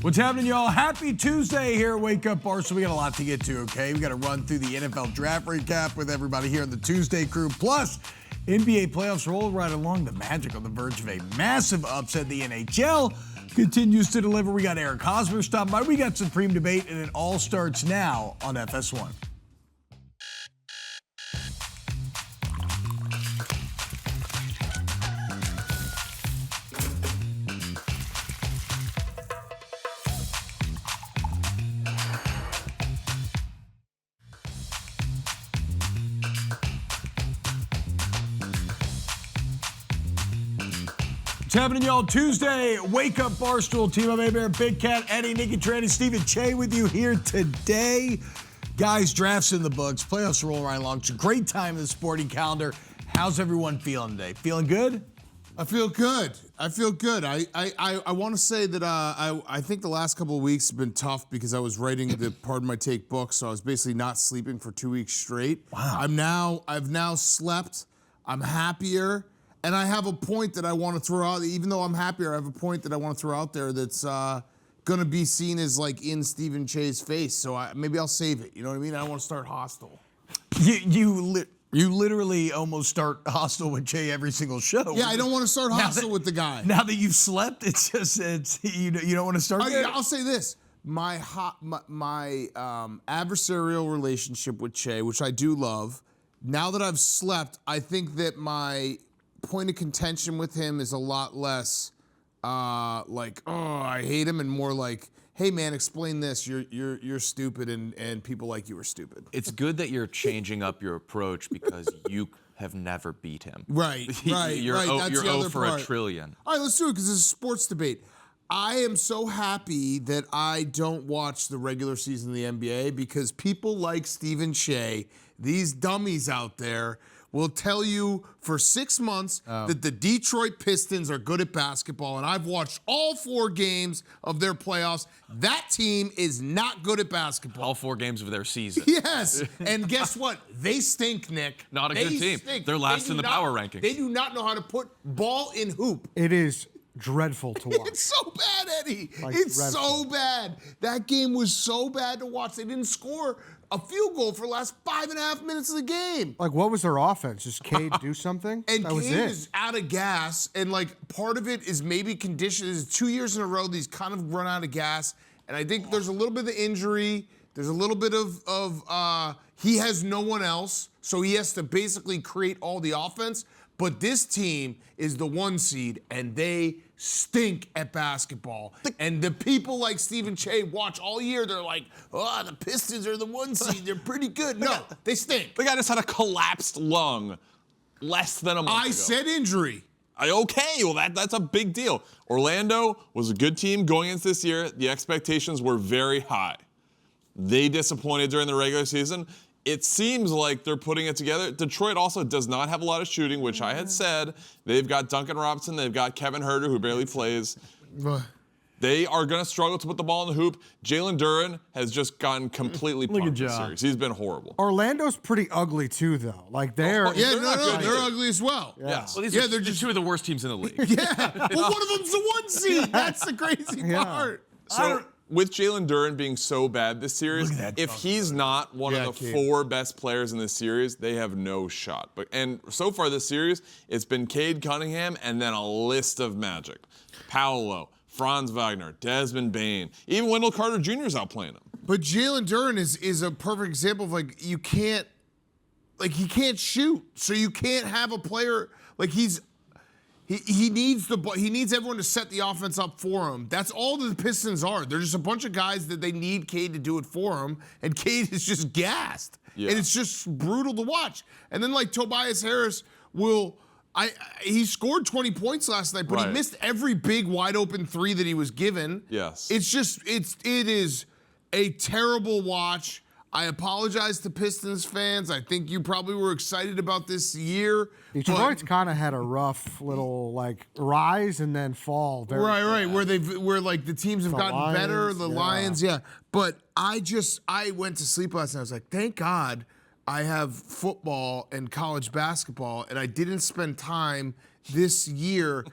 What's happening, y'all? Happy Tuesday here at Wake Up Barstool. We got a lot to get to, okay? We got to run through the NFL draft recap with everybody here on the Tuesday crew. Plus, NBA playoffs roll right along. The Magic on the verge of a massive upset. The NHL continues to deliver. We got Eric Hosmer stopping by. We got Supreme Debate, and it all starts now on FS1. What's happening, y'all? Tuesday, Wake Up Barstool. Team of A-Bear, Big Cat, Eddie, Nicky, Turani, Stephen Che with you here today. Guys, drafts in the books. Playoffs roll right along. It's a great time in the sporting calendar. How's everyone feeling today? Feeling good? I feel good. I want to say that I think the last couple of weeks have been tough because I was writing the Pardon My Take book, so I was basically not sleeping for 2 weeks straight. Wow. I've now slept. I'm happier. And I have a point that I want to throw out. Even though I'm happier, I have a point that I want to throw out there that's going to be seen as like in Stephen Che's face. So maybe I'll save it. You know what I mean? I don't want to start hostile. You literally almost start hostile with Che every single show. Yeah, I don't want to start hostile with the guy. Now that you've slept, you don't want to start. I'll say this: my adversarial relationship with Che, which I do love. Now that I've slept, I think that my point of contention with him is a lot less like, oh, I hate him, and more like, hey man, explain this. You're stupid, and people like you are stupid. It's good that you're changing up your approach because you have never beat him. Right. You're That's the 0 other for part. a trillion. All right, let's do it because it's a sports debate. I am so happy that I don't watch the regular season of the NBA because people like Stephen Che, these dummies out there, will tell you for 6 months that the Detroit Pistons are good at basketball, and I've watched all 4 games of their playoffs. That team is not good at basketball. All 4 games of their season. Yes, and guess what? They stink, Nick. Not a good team. Stink. They're last in the power rankings. They do not know how to put ball in hoop. It is dreadful to watch. It's so bad, Eddie. Like, it's dreadful. so bad. That game was so bad to watch. They didn't score a field goal for the last 5.5 minutes of the game. Like, what was their offense? Just Cade do something? And that was Cade it. is out of gas, and like part of it is maybe conditions. 2 years in a row, these kind of run out of gas, and I think there's a little bit of injury. There's a little bit of he has no one else, so he has to basically create all the offense. But this team is the 1 seed, and they stink at basketball. And the people like Stephen Che watch all year. They're like, oh, the Pistons are the 1 seed. They're pretty good. No, they stink. The guy just had a collapsed lung less than a month ago. I said injury. Okay, well, that's a big deal. Orlando was a good team going into this year. The expectations were very high. They disappointed during the regular season. It seems like they're putting it together. Detroit also does not have a lot of shooting, which I had said. They've got Duncan Robinson. They've got Kevin Huerter, who barely plays. They are going to struggle to put the ball in the hoop. Jalen Duren has just gotten completely punked this series. He's been horrible. Orlando's pretty ugly, too, though. Like, they're... Yeah, They're not good they're either. ugly as well. Yes. Well, they're just 2 of the worst teams in the league. Yeah, well, one of them's the 1 seed. That's the crazy part. So with Jalen Duren being so bad this series, if he's not one of the 4 best players in this series, they have no shot. And so far this series, it's been Cade Cunningham and then a list of Magic. Paolo, Franz Wagner, Desmond Bane, even Wendell Carter Jr. is outplaying him. But Jalen Duren is a perfect example of like he can't shoot, so you can't have a player like he needs the ball. He needs everyone to set the offense up for him. That's all the Pistons are. They're just a bunch of guys that they need Cade to do it for him, and Cade is just gassed, and it's just brutal to watch. And then like Tobias Harris he scored 20 points last night, but he missed every big wide open 3 that he was given. Yes. It is a terrible watch. I apologize to Pistons fans. I think you probably were excited about this year. Detroit's kind of had a rough little like rise and then fall. Right. Where like the teams have gotten Lions, better. The Lions, yeah. But I went to sleep last night. I was like, thank God I have football and college basketball, and I didn't spend time this year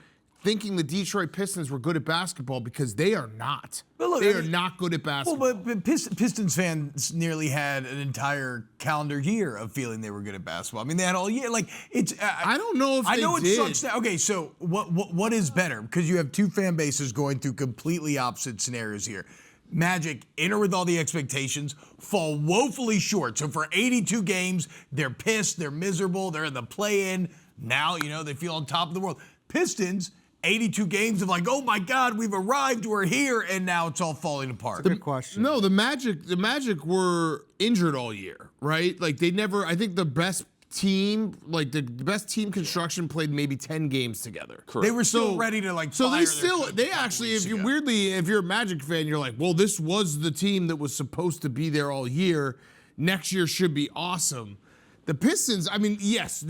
thinking the Detroit Pistons were good at basketball because they are not. But look, they I are mean- not good at basketball. Well, but Pistons fans nearly had an entire calendar year of feeling they were good at basketball. I mean, they had all year. Like it's. I don't know if I they know it did. sucks. Okay, so what is better? Because you have two fan bases going through completely opposite scenarios here. Magic enter with all the expectations, fall woefully short. So for 82 games, they're pissed, they're miserable, they're in the play-in. Now, they feel on top of the world. Pistons, 82 games of like, oh my God, we've arrived, we're here, and now it's all falling apart. Good question. No, the Magic were injured all year, right? Like they never. I think the best team, like the best team construction, played maybe 10 games together. Correct. They were still ready to like. So fire they their still, coach they a couple actually, weeks if you ago. weirdly, if you're a Magic fan, you're like, well, this was the team that was supposed to be there all year. Next year should be awesome. The Pistons, I mean, yes,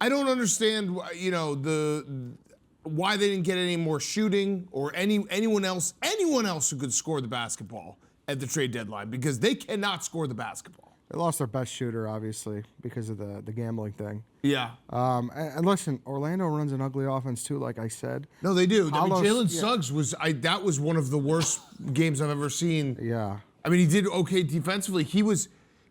I don't understand, why they didn't get any more shooting or anyone else who could score the basketball at the trade deadline because they cannot score the basketball. They lost their best shooter, obviously, because of the gambling thing. Yeah. And listen, Orlando runs an ugly offense too, like I said. No, they do. I mean, Paolo's- Jalen yeah. Suggs that was one of the worst games I've ever seen. Yeah. I mean, he did okay defensively. He was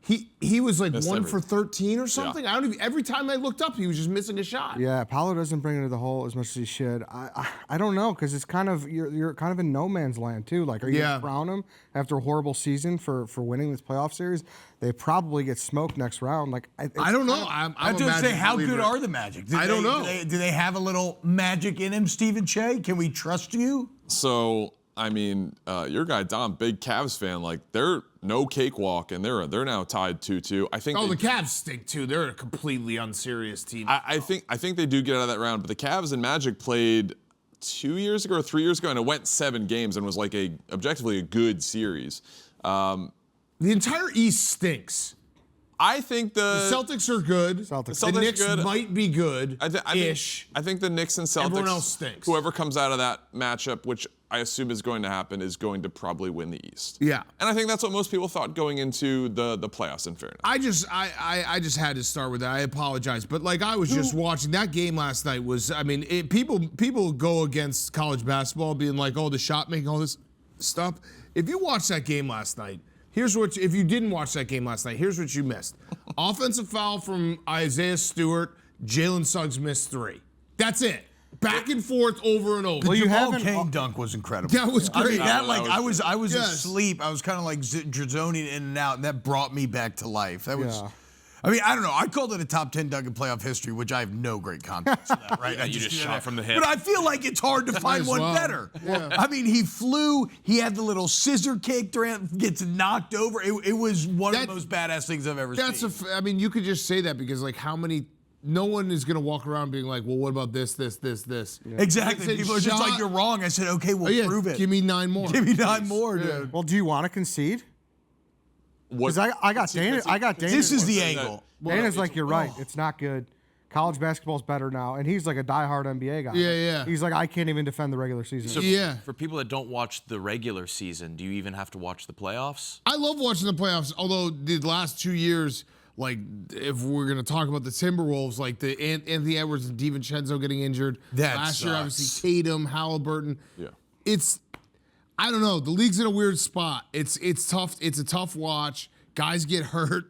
like Missed 1 for everything. 13 or something. I don't even. Every time I looked up, he was just missing a shot. Yeah, Paolo doesn't bring it to the hole as much as he should. I don't know, because it's kind of you're kind of in no man's land too. Like, are you Yeah. gonna crown him after a horrible season for winning this playoff series? They probably get smoked next round. Like I don't know. I'm I a was going to say, Magic how believer. good are the Magic? I don't know. Do they have a little magic in him, Stephen Shea? Can we trust you? So, I mean, your guy Dom, big Cavs fan, like they're no cakewalk, and they're now tied 2-2. I think. Oh, the Cavs stink too. They're a completely unserious team. I think they do get out of that round, but the Cavs and Magic played 2 years ago or 3 years ago, and it went 7 games and was like objectively a good series. The entire East stinks. I think The Celtics are good. Celtics. The Celtics Knicks good. might be good. I think the Knicks and Celtics. Everyone else stinks. Whoever comes out of that matchup, which I assume is going to happen, is going to probably win the East. Yeah. And I think that's what most people thought going into the playoffs. In fairness, I just had to start with that. I apologize, but like I was just watching that game last night. People go against college basketball, being like, oh, the shot making, all this stuff. If you watch that game last night, if you didn't watch that game last night, here's what you missed: offensive foul from Isaiah Stewart. Jalen Suggs missed 3. That's it. Back and forth, over and over. Well, you Jamal haven't- Cain dunk was incredible. That was I mean, great. I was Yes. asleep. I was kind of like zoning in and out, and that brought me back to life. That was. Yeah. I mean, I don't know. I called it a top 10 dunk in playoff history, which I have no great context for that, right? Yeah, I you just did shot that. from the hip. But I feel like it's hard to find as one well. better. Yeah. I mean, he flew. He had the little scissor kick. Durant gets knocked over. It was one of That- the most badass things I've ever seen. I mean, you could just say that because like no one is gonna walk around being like, well, what about this? Exactly. It's a People are just like, shot. you're wrong. I said, okay, Oh well, yeah, prove it. give me 9 more. Give me 9 more, dude. Well, do you want to concede? what, Because I got Dana. This is the That- angle. Dana's like, you're right. It's not good. College basketball's better now, and he's like a diehard NBA guy. Yeah. He's like, I can't even defend the regular season. So Yeah. For people that don't watch the regular season, do you even have to watch the playoffs? I love watching the playoffs. Although the last 2 years, like if we're gonna talk about the Timberwolves, like the Anthony Edwards and DiVincenzo getting injured. That last year, sucks. obviously Tatum, Halliburton. Yeah. I don't know. The league's in a weird spot. It's tough. It's a tough watch. Guys get hurt.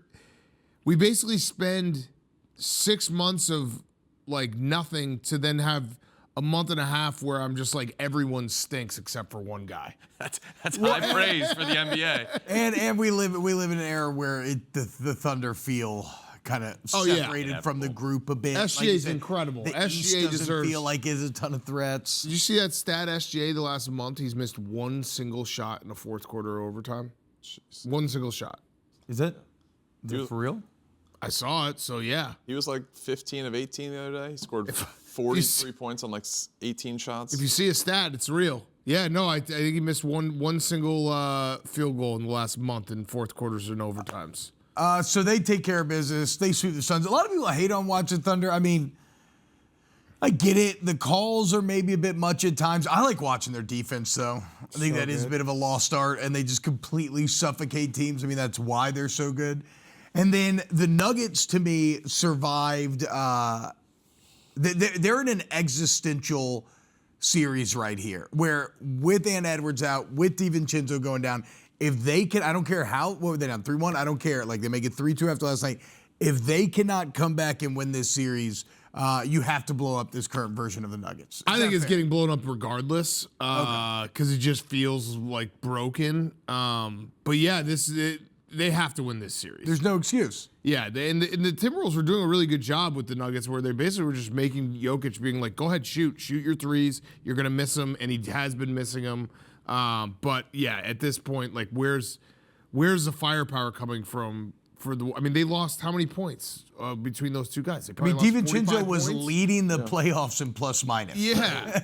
We basically spend 6 months of like nothing to then have a month and a half where I'm just like everyone stinks except for one guy. That's high praise for the NBA. And we live in an era where the Thunder feel kind of Oh, yeah. separated from the group a bit. SGA you is said, incredible. The SGA East doesn't deserves- feel like there's a ton of threats. Did you see that stat? SGA the last month he's missed one single shot in the fourth quarter or overtime. One single shot. Is that for real? I saw it. So yeah. He was like 15 of 18 the other day. He scored 43 points on like 18 shots. If you see a stat, it's real. Yeah, no, I think he missed one single field goal in the last month in fourth quarters and overtimes. So they take care of business. They sweep the Suns. A lot of people hate on watching Thunder. I mean, I get it. The calls are maybe a bit much at times. I like watching their defense, though. I think that is a bit of a lost art, and they just completely suffocate teams. I mean, that's why they're so good. And then the Nuggets, to me, survived. They're in an existential series right here, where with Ant Edwards out, with DiVincenzo going down, if they can, I don't care what were they down, 3-1? I don't care. Like, they make it 3-2 after last night. If they cannot come back and win this series, you have to blow up this current version of the Nuggets. I think it's getting blown up regardless, because it just feels like broken. But yeah, they have to win this series. There's no excuse. Yeah, and the Timberwolves were doing a really good job with the Nuggets, where they basically were just making Jokic being like, "Go ahead, shoot your threes. You're gonna miss them," and he has been missing them. But yeah, at this point, like, where's the firepower coming from? They lost how many points between those two guys? DiVincenzo was leading the playoffs in plus minus. Yeah.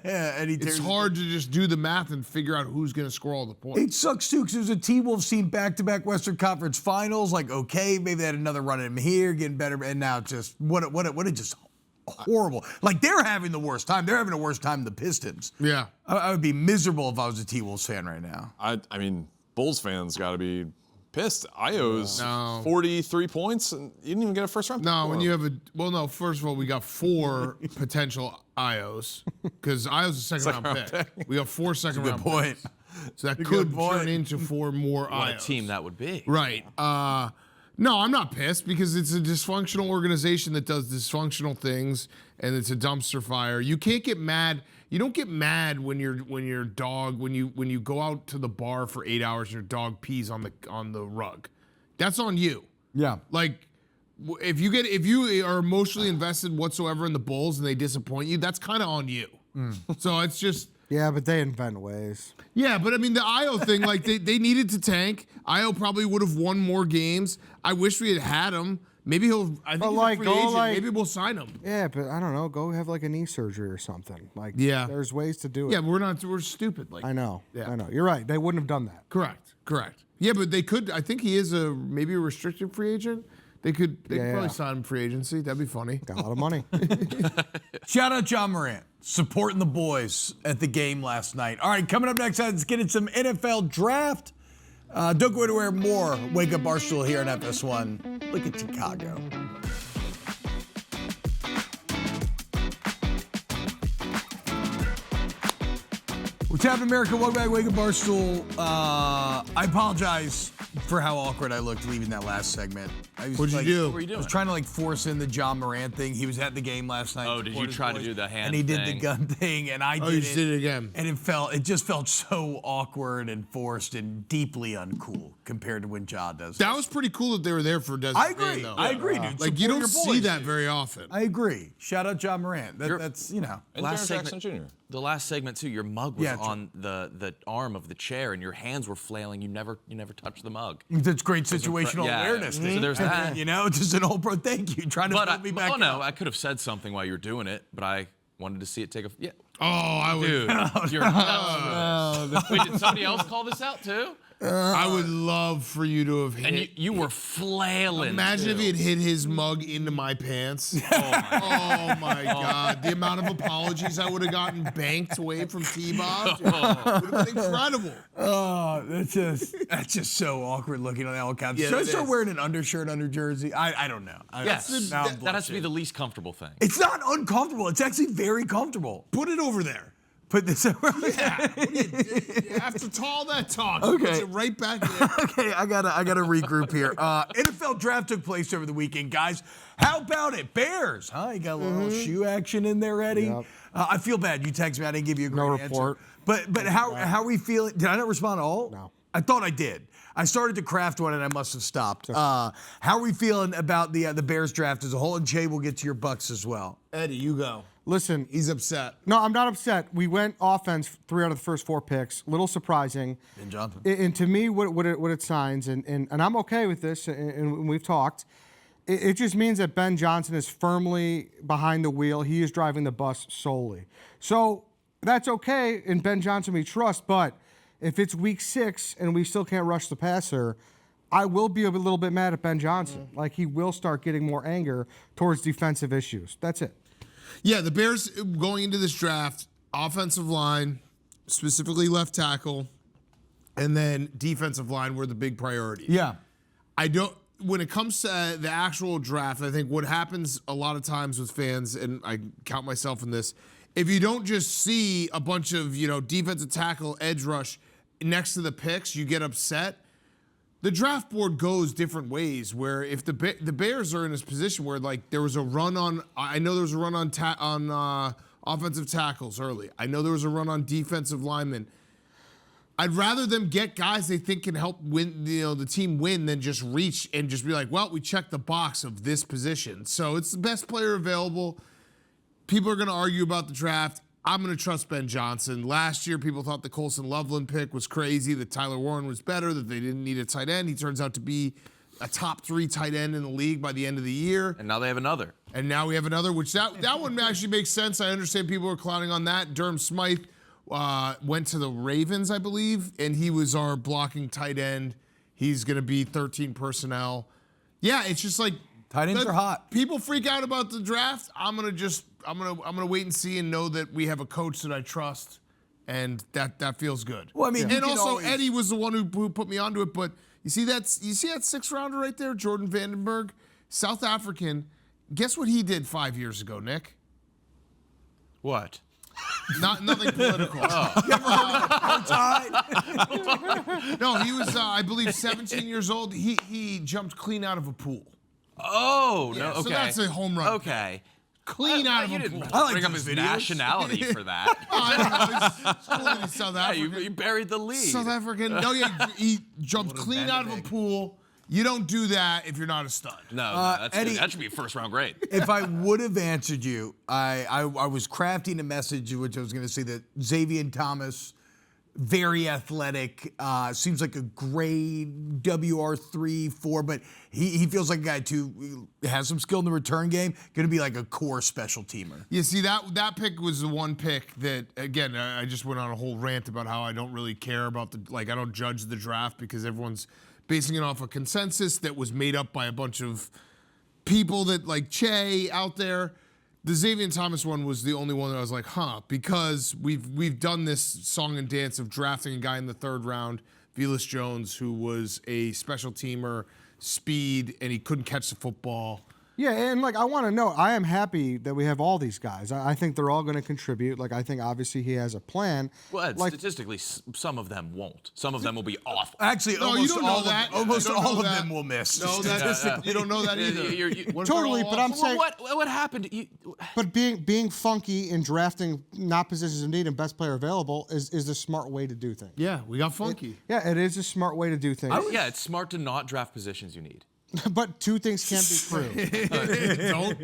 And It's hard to just do the math and figure out who's going to score all the points. It sucks too, because it was a T-Wolves team back-to-back Western Conference Finals. Like, okay, maybe they had another run at him here, getting better, and now just what a just horrible. Like, they're having the worst time. They're having a worse time than the Pistons. Yeah. I would be miserable if I was a T-Wolves fan right now. I mean, Bulls fans got to be pissed. Io's 43 points, and you didn't even get a first round pick. No, when you have first of all, we got 4 potential Ios, because Io's a second round pick. We got 4 second round picks. So that could turn into 4 more Ios. What a team that would be. Right. No, I'm not pissed, because it's a dysfunctional organization that does dysfunctional things, and it's a dumpster fire. You can't get mad. You don't get mad when you go out to the bar for 8 hours and your dog pees on the rug. That's on you. Yeah. Like, if you are emotionally invested whatsoever in the Bulls and they disappoint you, that's kind of on you. So it's just. Yeah, but they invent ways. Yeah, but I mean, the Io thing, like, they needed to tank. Io probably would have won more games. I wish we had him. Maybe I think he's a free agent. Maybe we'll sign him. Yeah, but I don't know. Go have like a knee surgery or something. Like, yeah, there's ways to do it. Yeah, we're stupid. Like, I know. Yeah. I know. You're right. They wouldn't have done that. Correct. Yeah, but they could. I think he is maybe a restricted free agent. They could probably sign him free agency. That'd be funny. Got a lot of money. Shout out John Morant, supporting the boys at the game last night. All right, coming up next, let's get into some NFL draft. Don't go anywhere more. Wake Up Barstool here on FS1. Look at Chicago. What's happening, America? Welcome back, Wake Up Barstool. I apologize for how awkward I looked leaving that last segment. What'd you do? What were you doing? I was trying to force in the John Morant thing. He was at the game last night. Oh, did you try to do the hand And he did thing? the gun thing, and I did you it. just did it again. And it just felt so awkward and forced and deeply uncool compared to when Ja does it. That was pretty cool that they were there for Desmond I agree. Bain, though. I agree, dude. Like, you Support don't your see boys, that dude. very often. I agree. Shout out John Morant. That's And Last Jaren Jackson segment, Jr. the last segment too. Your mug was Yeah, true. on the arm of the chair, and your hands were flailing. You never touched the mug. That's great situational Yeah, awareness. so dude. there's that. Just an old bro. Thank you. Trying to But build me back no, up. I could have said something while you were doing it, but I wanted to see it take a. Yeah, Oh, I would. dude, you're Wait, did somebody else call this out too? I would love for you to have hit. And you were flailing. Imagine if he had hit his mug into my pants. Oh my God. The amount of apologies I would have gotten banked away from T-Bob would have been incredible. Oh, that's just so awkward looking on all accounts. Yeah, Should I it start is. wearing an undershirt under jersey? I don't know. Yes, Now I'm that has to be blushing. the least comfortable thing. It's not uncomfortable. It's actually very comfortable. Put it over there. Put this over. Yeah. After all that talk, Okay. puts it right back there. Okay, I gotta regroup here. NFL draft took place over the weekend, guys. How about it, Bears? Huh? You got a little shoe action in there, Eddie. Yep. I feel bad. You texted me. I didn't give you a great No answer. report. But how are we feeling? Did I not respond at all? No. I thought I did. I started to craft one and I must have stopped. How are we feeling about the Bears draft as a whole? And Jay, we'll get to your Bucks as well. Eddie, you go. Listen, He's upset. no, I'm not upset. We went offense 3 out of the first 4 picks. Little surprising. Ben Johnson. And to me, what it signs, and I'm okay with this, and we've talked, it just means that Ben Johnson is firmly behind the wheel. He is driving the bus solely. So that's okay. In Ben Johnson we trust, but if it's week 6 and we still can't rush the passer, I will be a little bit mad at Ben Johnson. Like, he will start getting more anger towards defensive issues. That's it. Yeah, the Bears going into this draft, offensive line, specifically left tackle, and then defensive line were the big priorities. Yeah. When it comes to the actual draft, I think what happens a lot of times with fans, and I count myself in this, if you don't just see a bunch of, defensive tackle, edge rush next to the picks, you get upset. The draft board goes different ways. Where if the Bears are in this position where like there was a run on, I know there was a run on offensive tackles early. I know there was a run on defensive linemen. I'd rather them get guys they think can help win, the team win than just reach and just be like, well, we checked the box of this position. So it's the best player available. People are going to argue about the draft. I'm going to trust Ben Johnson. Last year, people thought the Colson Loveland pick was crazy, that Tyler Warren was better, that they didn't need a tight end. He turns out to be a top 3 tight end in the league by the end of the year. And now they have another. And now we have another, which that one actually makes sense. I understand people are clowning on that. Durham Smythe went to the Ravens, I believe, and he was our blocking tight end. He's going to be 13 personnel. Yeah, it's just like Tight ends are hot. People freak out about the draft. I'm gonna wait and see and know that we have a coach that I trust, and that feels good. Well, I mean, you and can also always- Eddie was the one who put me onto it. But you see that 6th rounder right there, Jordan Vandenberg, South African. Guess what he did 5 years ago, Nick? What? Nothing political. No, he was I believe 17 years old. He jumped clean out of a pool. Oh, Yeah, no, okay. so that's a home run. Okay. Clean out of You a didn't pool. I like bring up these his videos. nationality for that. I don't know. It's cool that he's South Yeah, African. you buried the lead. South African. No, yeah, he jumped clean out of a pool. You don't do that if you're not a stud. No, Eddie- that should be a first-round grade. If I would have answered you, I was crafting a message which I was going to say that Xavier Thomas, very athletic, seems like a grade WR3, 4, but he feels like a guy too, has some skill in the return game, going to be like a core special teamer. You see, that pick was the one pick that, again, I just went on a whole rant about how I don't really care about I don't judge the draft because everyone's basing it off a consensus that was made up by a bunch of people that like Che out there. The Xavier Thomas one was the only one that I was like, because we've done this song and dance of drafting a guy in the 3rd round, Velus Jones, who was a special teamer, speed, and he couldn't catch the football. Yeah, and I want to know, I am happy that we have all these guys. I think they're all going to contribute. I think obviously he has a plan. Well, Ed, statistically, some of them won't. Some of them will be awful. Actually, No, you almost don't know all that. of, almost You don't all know of that. them will miss. No, you don't know that either. What if Totally, they're all but I'm awful? saying- What happened? But being funky and drafting not positions of need and best player available is the smart way to do things. Yeah, we got funky. Yeah, it is a smart way to do things. Yeah, it's smart to not draft positions you need. But two things can't be true.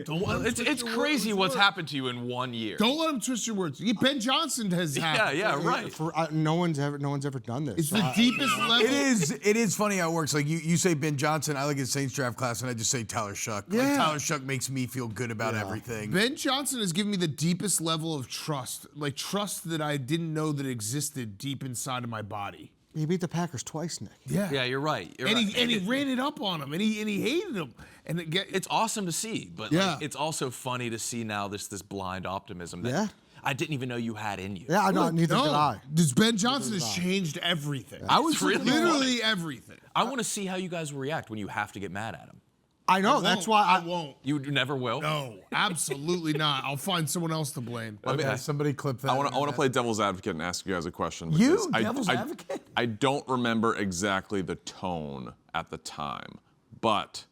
Don't let him twist It's your crazy words. what's happened to you in 1 year. Don't let him twist your words. Ben Johnson has happened. Yeah, right. No one's ever done this. It's So the deepest level. It is funny how it works. Like you say Ben Johnson, I look at Saints draft class and I just say Tyler Shuck. Yeah. Like Tyler Shuck makes me feel good about everything. Ben Johnson has given me the deepest level of trust that I didn't know that existed deep inside of my body. He beat the Packers twice, Nick. Yeah, you're right. And he ran it up on him, and he hated him. And It's awesome to see, but Yeah. it's also funny to see now this blind optimism that Yeah. I didn't even know you had in you. Yeah, I know. Neither did I. This Ben Johnson has changed everything. I was literally everything. I want to see how you guys will react when you have to get mad at him. I know. That's why I won't. You never will. No, absolutely not. I'll find someone else to blame. Okay, somebody clip that. I want to play devil's advocate and ask you guys a question. You? because Devil's advocate? I don't remember exactly the tone at the time, but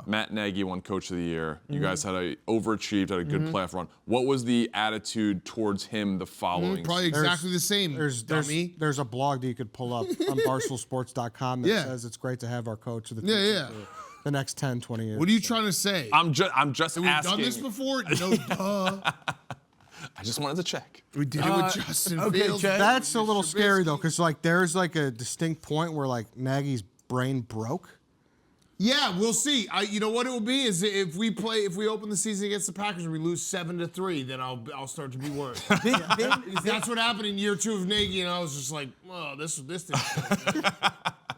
Matt Nagy won Coach of the Year. You guys had overachieved, had a good playoff run. What was the attitude towards him the following? Probably exactly the same. Dummy. There's a blog that you could pull up on barstoolsports.com that Yeah. says it's great to have our coach of the Yeah, future for the next 10, 20 years. What are you trying to say? I'm just Have we asking. done this before? No, duh. I just wanted to check. We did it with Justin Fields. Chad. That's a little scary though, because there's a distinct point where Nagy's brain broke. Yeah, we'll see. You know what it will be is if we open the season against the Packers and we lose 7-3, then I'll start to be worried. That's what happened in year 2 of Nagy, and I was just like, oh, this didn't.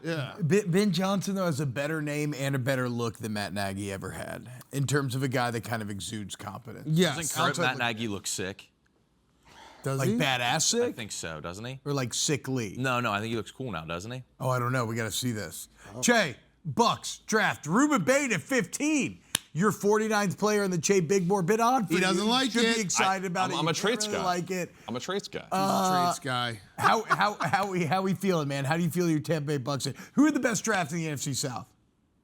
Yeah. Ben Johnson, though, has a better name and a better look than Matt Nagy ever had in terms of a guy that kind of exudes competence. Yes. Doesn't current Matt Nagy look sick? Does like badass I sick? think so, doesn't he? Or like sickly? No, I think he looks cool now, doesn't he? Oh, I don't know. We got to see this. Che, Bucks draft Ruben Bain at 15. your 49th player in the Che Bigmore bid on. He doesn't like should it. Be excited about it. I'm a traits really guy. Like it. I'm a traits guy. Traits guy. How we feeling, man? How do you feel your Tampa Bay Bucs? Who are the best drafts in the NFC South?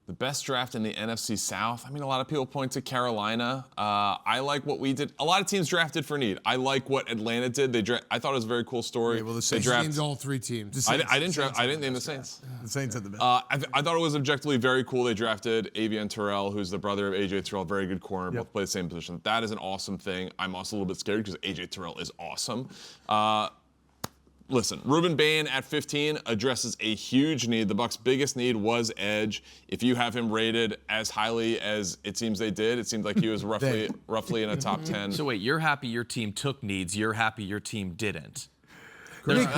The best draft in the NFC South. I mean, a lot of people point to Carolina. I like what we did. A lot of teams drafted for need. I like what Atlanta did. I thought it was a very cool story. Yeah, well, the they Saints Named all 3 teams. I didn't draft. I didn't name the Saints. The Saints had the best. I thought it was objectively very cool. They drafted Avian Terrell, who's the brother of AJ Terrell, very good corner. Both play the same position. That is an awesome thing. I'm also a little bit scared because AJ Terrell is awesome. Listen, Ruben Bain at 15 addresses a huge need. The Bucs' biggest need was edge. If you have him rated as highly as it seems they did, it seems like he was roughly in a top 10. So wait, you're happy your team took needs. You're happy your team didn't. Nick,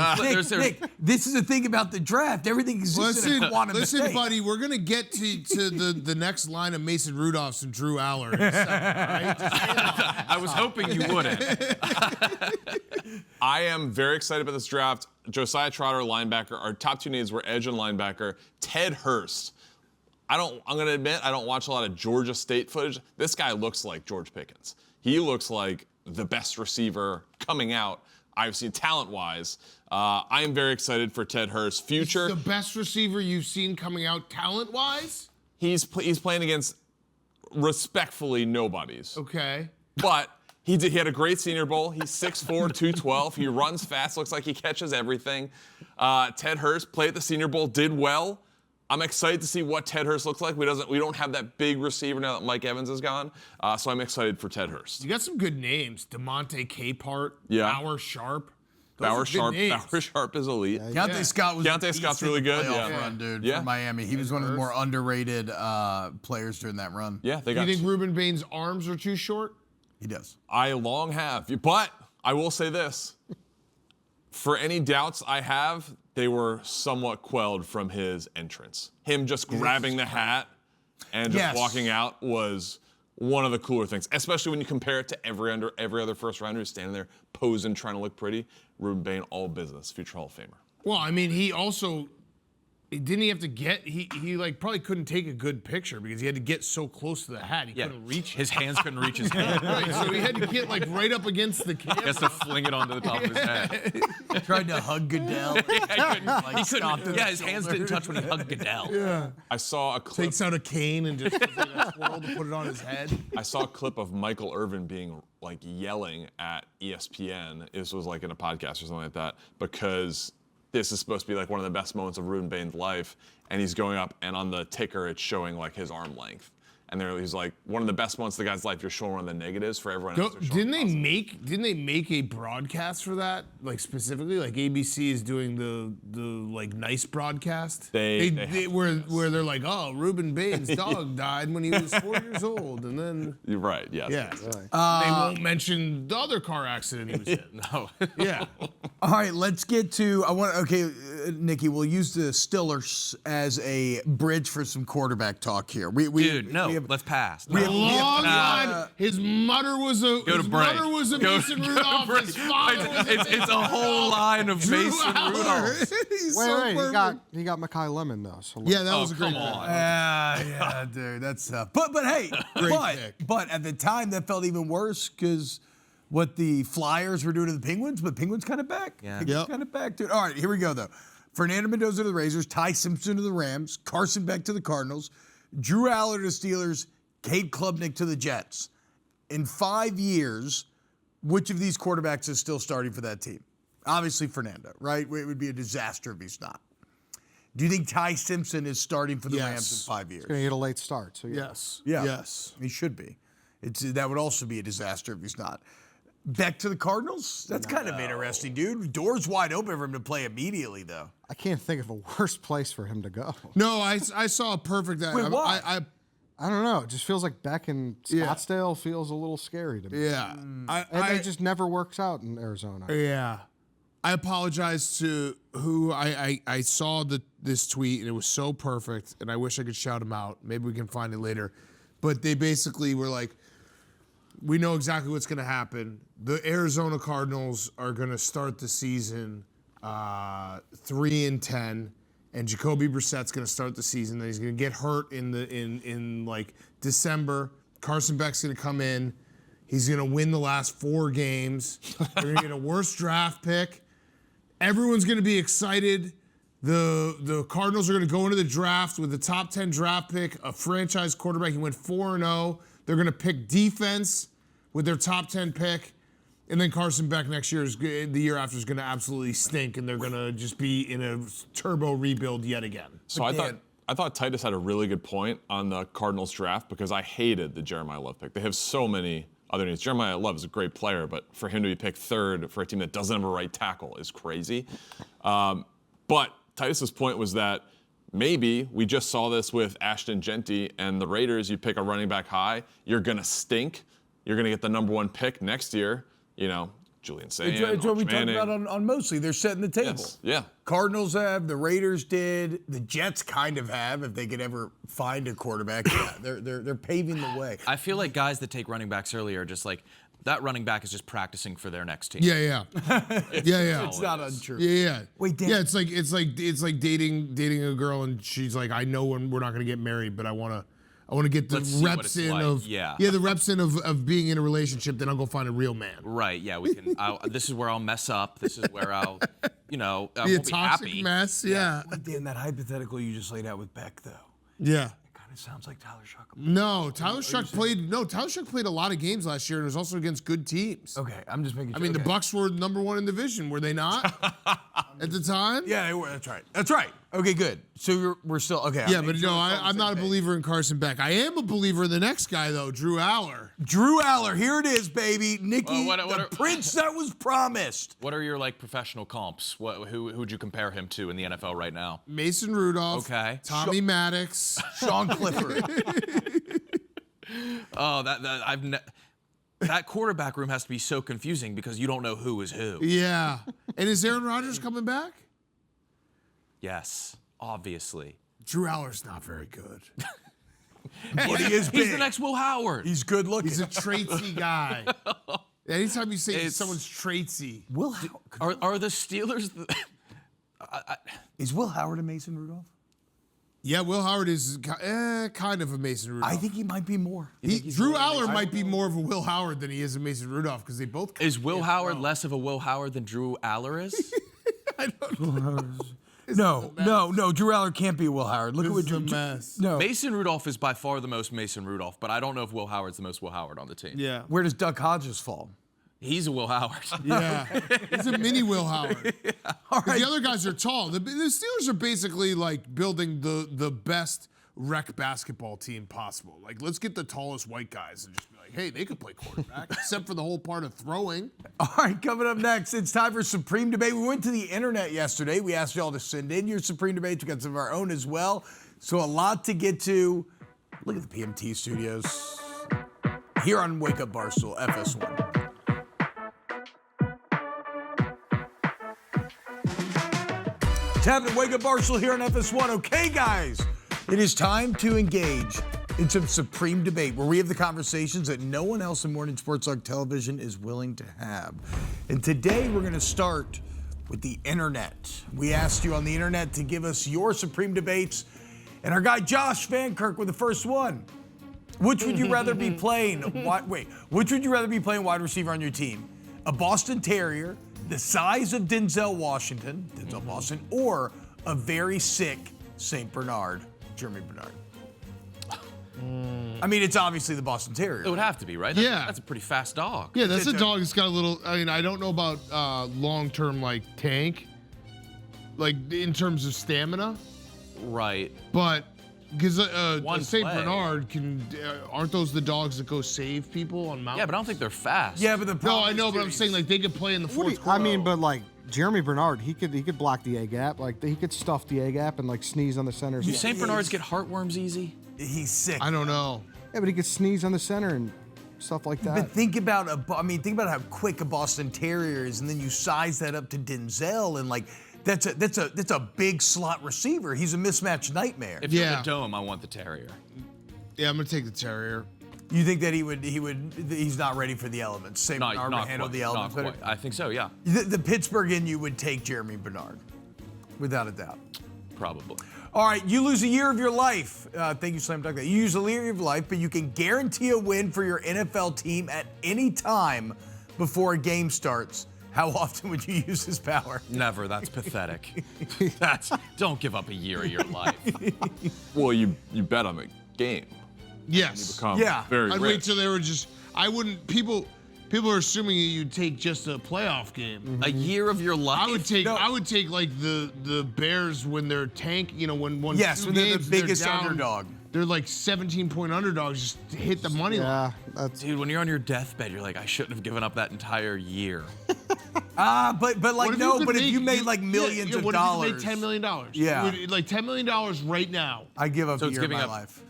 this is the thing about the draft. Everything is just in a quantum Listen, state. buddy, we're going to get to the next line of Mason Rudolphs and Drew Aller in a second, right? I was hoping you wouldn't. I am very excited about this draft. Josiah Trotter, linebacker. Our top 2 needs were edge and linebacker. Ted Hurst. I'm going to admit, I don't watch a lot of Georgia State footage. This guy looks like George Pickens. He looks like the best receiver coming out I've seen talent-wise. I am very excited for Ted Hurst's future. The best receiver you've seen coming out talent-wise? He's playing against respectfully nobodies. Okay. But he had a great Senior Bowl. He's 6'4", 212. He runs fast. Looks like he catches everything. Ted Hurst played at the Senior Bowl, did well. I'm excited to see what Ted Hurst looks like. We don't have that big receiver now that Mike Evans is gone. So I'm excited for Ted Hurst. You got some good names. DeMonte Capehart. Yeah. Bauer Sharp. Bauer Sharp is elite. Deontay Scott was Deontay Scott's really good. Playoff Yeah. run, dude, Yeah. for Miami. He was one of the more underrated players during that run. Yeah, they Do got. you think Ruben Bain's arms are too short? He does. I long have, but I will say this: for any doubts I have, they were somewhat quelled from his entrance. Him just grabbing the hat and just walking out was one of the cooler things, especially when you compare it to every other first rounder who's standing there posing, trying to look pretty. Ruben Bain, all business, future Hall of Famer. Well, I mean, he also didn't he have to get he like probably couldn't take a good picture because he had to get so close to the hat he couldn't reach it. His hands couldn't reach his head. Right, so he had to get like right up against the camera. He has to fling it onto the top of his head. Tried to hug Goodell. He couldn't. Yeah, his hands didn't touch when he hugged Goodell. Yeah. I saw a clip. Takes out a cane and just does like a swirl to put it on his head. I saw a clip of Michael Irvin being like yelling at ESPN. This was like in a podcast or something like that because this is supposed to be like one of the best moments of Ruben Bain's life, and he's going up, and on the ticker it's showing like his arm length, and he's like one of the best moments of the guy's life. You're showing one of the negatives for everyone else. Didn't they make a broadcast for that? Like specifically, like ABC is doing the like nice broadcast. Where they're like, oh, Ruben Bain's dog died when he was 4 years old, and then You're right. Yes. yeah, they won't mention the other car accident he was in. No. Yeah. All right, let's get to. Nikki, we'll use the Stillers as a bridge for some quarterback talk here. Let's pass. Long line. His mother was a Go to break. Mason Rudolph. break. His father was It's a whole line of Mason Rudolph. He's Wait, so wait, perfect. he got Mekhi Lemon though. So Yeah, that was a great come pick. on. Yeah, dude, that's tough. But hey, pick. but at the time that felt even worse because what the Flyers were doing to the Penguins, but Penguins kind of back. Yeah. Penguins Yep. kind of back, dude. All right, here we go though. Fernando Mendoza to the Razors, Ty Simpson to the Rams, Carson Beck to the Cardinals, Drew Aller to the Steelers, Cade Klubnik to the Jets. In 5 years, which of these quarterbacks is still starting for that team? Obviously Fernando, right? It would be a disaster if he's not. Do you think Ty Simpson is starting for the Rams in 5 years? he's gonna get a late start. So yeah. Yes. Yeah. Yes. He should be. That would also be a disaster if he's not. Beck to the Cardinals? That's kind of interesting, dude. Doors wide open for him to play immediately, though. I can't think of a worse place for him to go. No, I saw a perfect. Wait, why? I don't know. It just feels like Beck in Scottsdale feels a little scary to me. Yeah. It just never works out in Arizona. Yeah. I apologize to who I saw this tweet and it was so perfect and I wish I could shout him out. Maybe we can find it later. But they basically were like, we know exactly what's going to happen. The Arizona Cardinals are going to start the season 3-10, and Jacoby Brissett's going to start the season. Then he's going to get hurt in like December. Carson Beck's going to come in. He's going to win the last 4 games. They're going to get a worse draft pick. Everyone's going to be excited. The Cardinals are going to go into the draft with the top 10 draft pick, a franchise quarterback. He went 4-0. They're going to pick defense with their top 10 pick. And then Carson Beck next year, the year after, is going to absolutely stink, and they're going to just be in a turbo rebuild yet again. So I thought Titus had a really good point on the Cardinals draft because I hated the Jeremiah Love pick. They have so many other needs. Jeremiah Love is a great player, but for him to be picked 3rd for a team that doesn't have a right tackle is crazy. But Titus's point was that maybe we just saw this with Ashton Genty and the Raiders. You pick a running back high, you're going to stink. You're going to get the number 1 pick next year. You know, Julian Sand, It's what we talked Manning. about on Mostly. They're setting the table. Yes, yeah. Cardinals have, the Raiders did, the Jets kind of have, if they could ever find a quarterback. Yeah, they're paving the way. I feel like guys that take running backs early are just like, that running back is just practicing for their next team. Yeah. It's not untrue. Yeah. Wait, Dan. Yeah, it's like dating a girl and she's like, I know when we're not gonna get married, but I wanna get the Let's see what reps it's in like. of the reps in of being in a relationship. Then I'll go find a real man. Right, yeah, we can. This is where I'll mess up. This is where I'll, I Be a won't be toxic happy. mess. Yeah. Wait, Dan, that hypothetical you just laid out with Beck, though, Yeah. it kind of sounds like Tyler Shuck. No, Tyler Shuck played a lot of games last year and was also against good teams. Okay, I'm just making sure. I mean, the Bucs were number 1 in the division, were they not? At the time? Yeah, they were. That's right. Okay, good. So we're still okay. Yeah, but no, I'm not a believer in Carson Beck. I am a believer in the next guy, though, Drew Aller. Drew Aller, here it is, baby. Nikki, Well, the prince that was promised. What are your professional comps? Who'd you compare him to in the NFL right now? Mason Rudolph. Okay. Tommy Maddox. Sean Clifford. Oh, that quarterback room has to be so confusing because you don't know who is who. Yeah. And is Aaron Rodgers coming back? Yes, obviously. Drew Aller's not very good. But he is big. He's the next Will Howard. He's good looking. He's a traitsy guy. Anytime you say It's- someone's traitsy. Will Howard. Are the Steelers? Is Will Howard a Mason Rudolph? Yeah, Will Howard is kind of a Mason Rudolph. I think he might be more. Drew Aller might be more of a Will Howard than he is a Mason Rudolph because they both. Is Will Howard less of a Will Howard than Drew Aller is? I don't know. No. Drew Aller can't be Will Howard. Look at what This is a Drew. mess. No. Mason Rudolph is by far the most Mason Rudolph, but I don't know if Will Howard's the most Will Howard on the team. Yeah. Where does Duck Hodges fall? He's a Will Howard. Yeah. He's a mini Will Howard. The other guys are tall. The Steelers are basically like building the best rec basketball team possible. Like, let's get the tallest white guys and just be like, hey, they could play quarterback, except for the whole part of throwing. All right, coming up next, it's time for Supreme Debate. We went to the internet yesterday. We asked y'all to send in your Supreme Debates. We got some of our own as well. So a lot to get to. Look at the PMT studios here on Wake Up Barstool, FS1. Tap and Wake Up Barstool here on FS1. Okay, guys, it is time to engage in some Supreme Debate where we have the conversations that no one else in morning sports talk television is willing to have. And today we're going to start with the internet. We asked you on the internet to give us your Supreme Debates, and our guy Josh Van Kirk with the first one. Which would you rather be playing? Which would you rather be playing wide receiver on your team? A Boston Terrier, the size of Denzel Washington, or a very sick St. Bernard, Jeremy Bernard? I mean, it's obviously the Boston Terrier. It would have to be, right? Yeah. That's a pretty fast dog. Yeah, that's a dog that's got a little. I mean, I don't know about long-term like tank, like in terms of stamina, Right. but because One Saint play. Bernard can. Aren't those the dogs that go save people on mountains? Yeah, but I don't think they're fast. Yeah, but the No, problem I know, is, but I'm dude, saying like they could play in the What do fourth you- quarter. I mean, but like Jeremy Bernard, he could block the A gap. Like he could stuff the A gap and like sneeze on the center. Do St. Bernards get heartworms easy? he's sick. I don't know. Yeah, but he could sneeze on the center and stuff like that. But think about how quick a Boston Terrier is, and then you size that up to Denzel, and like that's a big slot receiver. He's a mismatch nightmare. If you're in Yeah. a dome, I want the Terrier. Yeah, I'm gonna take the Terrier. You think that he's not ready for the elements? St. Bernard would handle quite, the elements not better? quite. I think so, yeah. The Pittsburgh in you would take Jeremy Bernard, without a doubt. Probably. All right, you lose a year of your life. Thank you, Slam Dunk. You lose a year of your life, but you can guarantee a win for your NFL team at any time before a game starts. How often would you use this power? Never. That's pathetic. Don't give up a year of your life. Well, you bet on the game. Yes. Become Yeah. very I'd rich. wait till they were just. I wouldn't. People are assuming you'd take just a playoff game. A year of your life. I would take. I would take like the Bears when they're tank. You know, when Yes, two when they're the games, biggest down, underdog. They're like 17-point underdogs. Just to hit the money line. Yeah, that's Dude, when you're on your deathbed, you're like, I shouldn't have given up that entire year. But like What if no, could but if make- you made like millions of what dollars, if you made $10 million? Yeah. Like $10 million right now. I give up So a it's year of giving my up- life.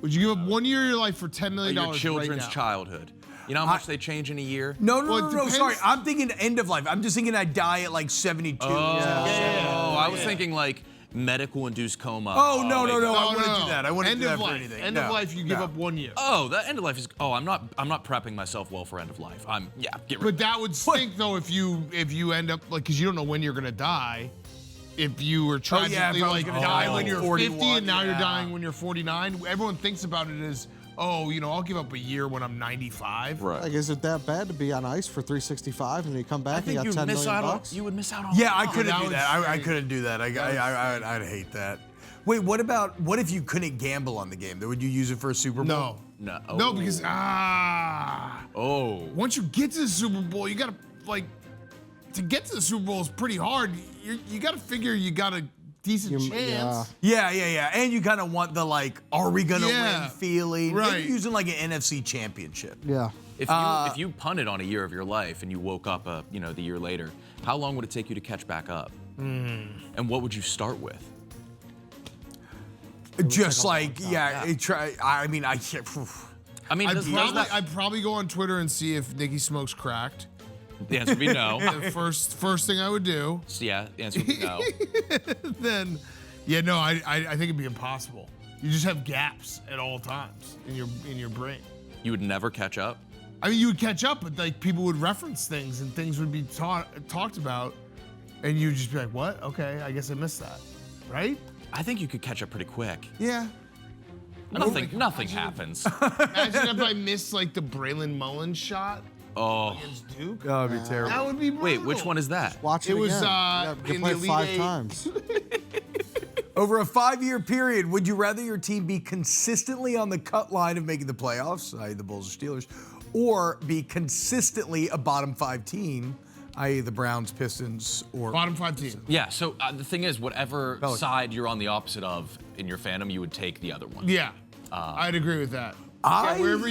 Would you give up 1 year of your life for $10 million Your right children's now? childhood. You know how much they change in a year? No, Well, it no. depends. Sorry, I'm thinking end of life. I'm just thinking I die at like 72. Oh, I was thinking like medical-induced coma. Oh, no. I No, wouldn't no. do that. I wouldn't End do that of for life. anything. End No, of life, you give no. up 1 year. Oh, that end of life is. Oh, I'm not prepping myself well for end of life. Get rid But that would stink though if you end up like because you don't know when you're gonna die. If you were tragically if I was like gonna die die when like you're 41, 50 and now you're yeah. dying when you're 49, everyone thinks about it as I'll give up a year when I'm 95. Right. like, is it that bad to be on ice for 365 and then you come back and you got $10 million bucks? You would miss out on. Yeah, I a lot. couldn't that do would that. I stink. couldn't do that. I'd hate that. Wait, what if you couldn't gamble on the game? Would you use it for a Super Bowl? No. No. No, because Oh. once you get to the Super Bowl, you gotta to get to the Super Bowl is pretty hard. You gotta figure you got a decent chance. Yeah. And you kind of want the are we gonna Yeah, win feeling? right. Maybe using like an NFC championship. Yeah. If you punted on a year of your life and you woke up the year later, how long would it take you to catch back up? And what would you start with? Just I mean, I can't. I mean, I'd probably go on Twitter and see if Nicky Smokes cracked. the answer would be no. The first thing I would do. Yeah, the answer would be no. Then, I think it'd be impossible. You just have gaps at all times in your brain. You would never catch up. I mean, you would catch up, but like people would reference things and things would be talked about, and you'd just be like, "What? Okay, I guess I missed that." Right? I think you could catch up pretty quick. Yeah. Nothing happens. Imagine if I missed like the Braylon Mullins shot Oh, against Duke. That would be terrible. That would be brutal. wait, which one is that? Watch it, It was, again. Yeah, you in play the it Elite 5 Eight. times. Over a 5-year period, would you rather your team be consistently on the cut line of making the playoffs, i.e. the Bulls or Steelers, or be consistently a bottom 5 team, i.e. the Browns, Pistons, or Bottom 5 team. Yeah, so the thing is, whatever side you're on the opposite of in your fandom, you would take the other one. Yeah, I'd agree with that. I- Wherever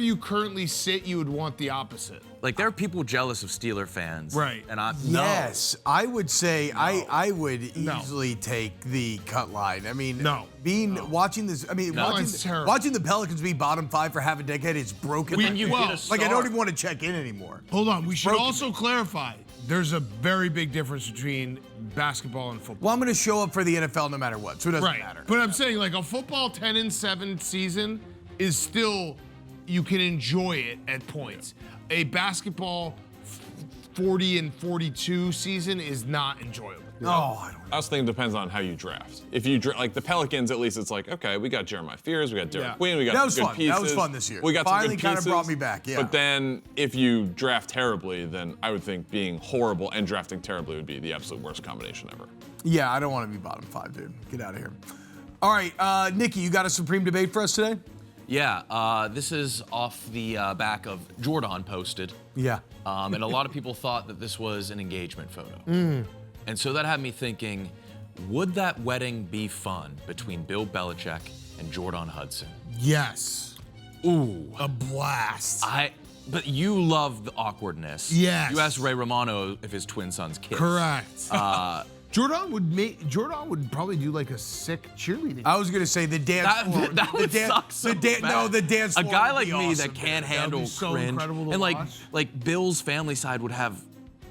you currently sit, you would want the opposite. Like, there are people jealous of Steeler fans. Right. And I Yes, I would say I would easily take the cut line. I mean, watching this. I mean, It's terrible. watching the Pelicans be bottom 5 for half a decade is broken. But then you Well, hit a like I star. don't even want to check in anymore. Hold on, we should broken also clarify. There's a very big difference between basketball and football. Well, I'm going to show up for the NFL no matter what, so it doesn't matter. But I'm saying like a football 10-7 season is still you can enjoy it at points. A basketball 40-42 season is not enjoyable. I I was thinking it depends on how you draft. If you like the Pelicans, at least it's like, okay, we got Jeremiah Fears, we got Derek Yeah. Queen, we got That some was good fun. pieces. That was fun this year. We got Finally some good kinda pieces. brought me back, yeah. But then if you draft terribly, then I would think being horrible and drafting terribly would be the absolute worst combination ever. Yeah, I don't want to be bottom 5, dude. Get out of here. All right, Nikki, you got a Supreme debate for us today? Yeah, this is off the back of Jordan posted. Yeah. And a lot of people thought that this was an engagement photo. And so that had me thinking, would that wedding be fun between Bill Belichick and Jordan Hudson? Yes. Ooh. A blast. But you love the awkwardness. Yes. You asked Ray Romano if his twin sons kissed. Correct. Jordan would probably do like a sick cheerleading. I was gonna say the dance floor. That would suck so bad. No, the dance A floor. guy would like be me awesome, that can't dude. handle be so cringe, incredible to and watch. like Bill's family side would have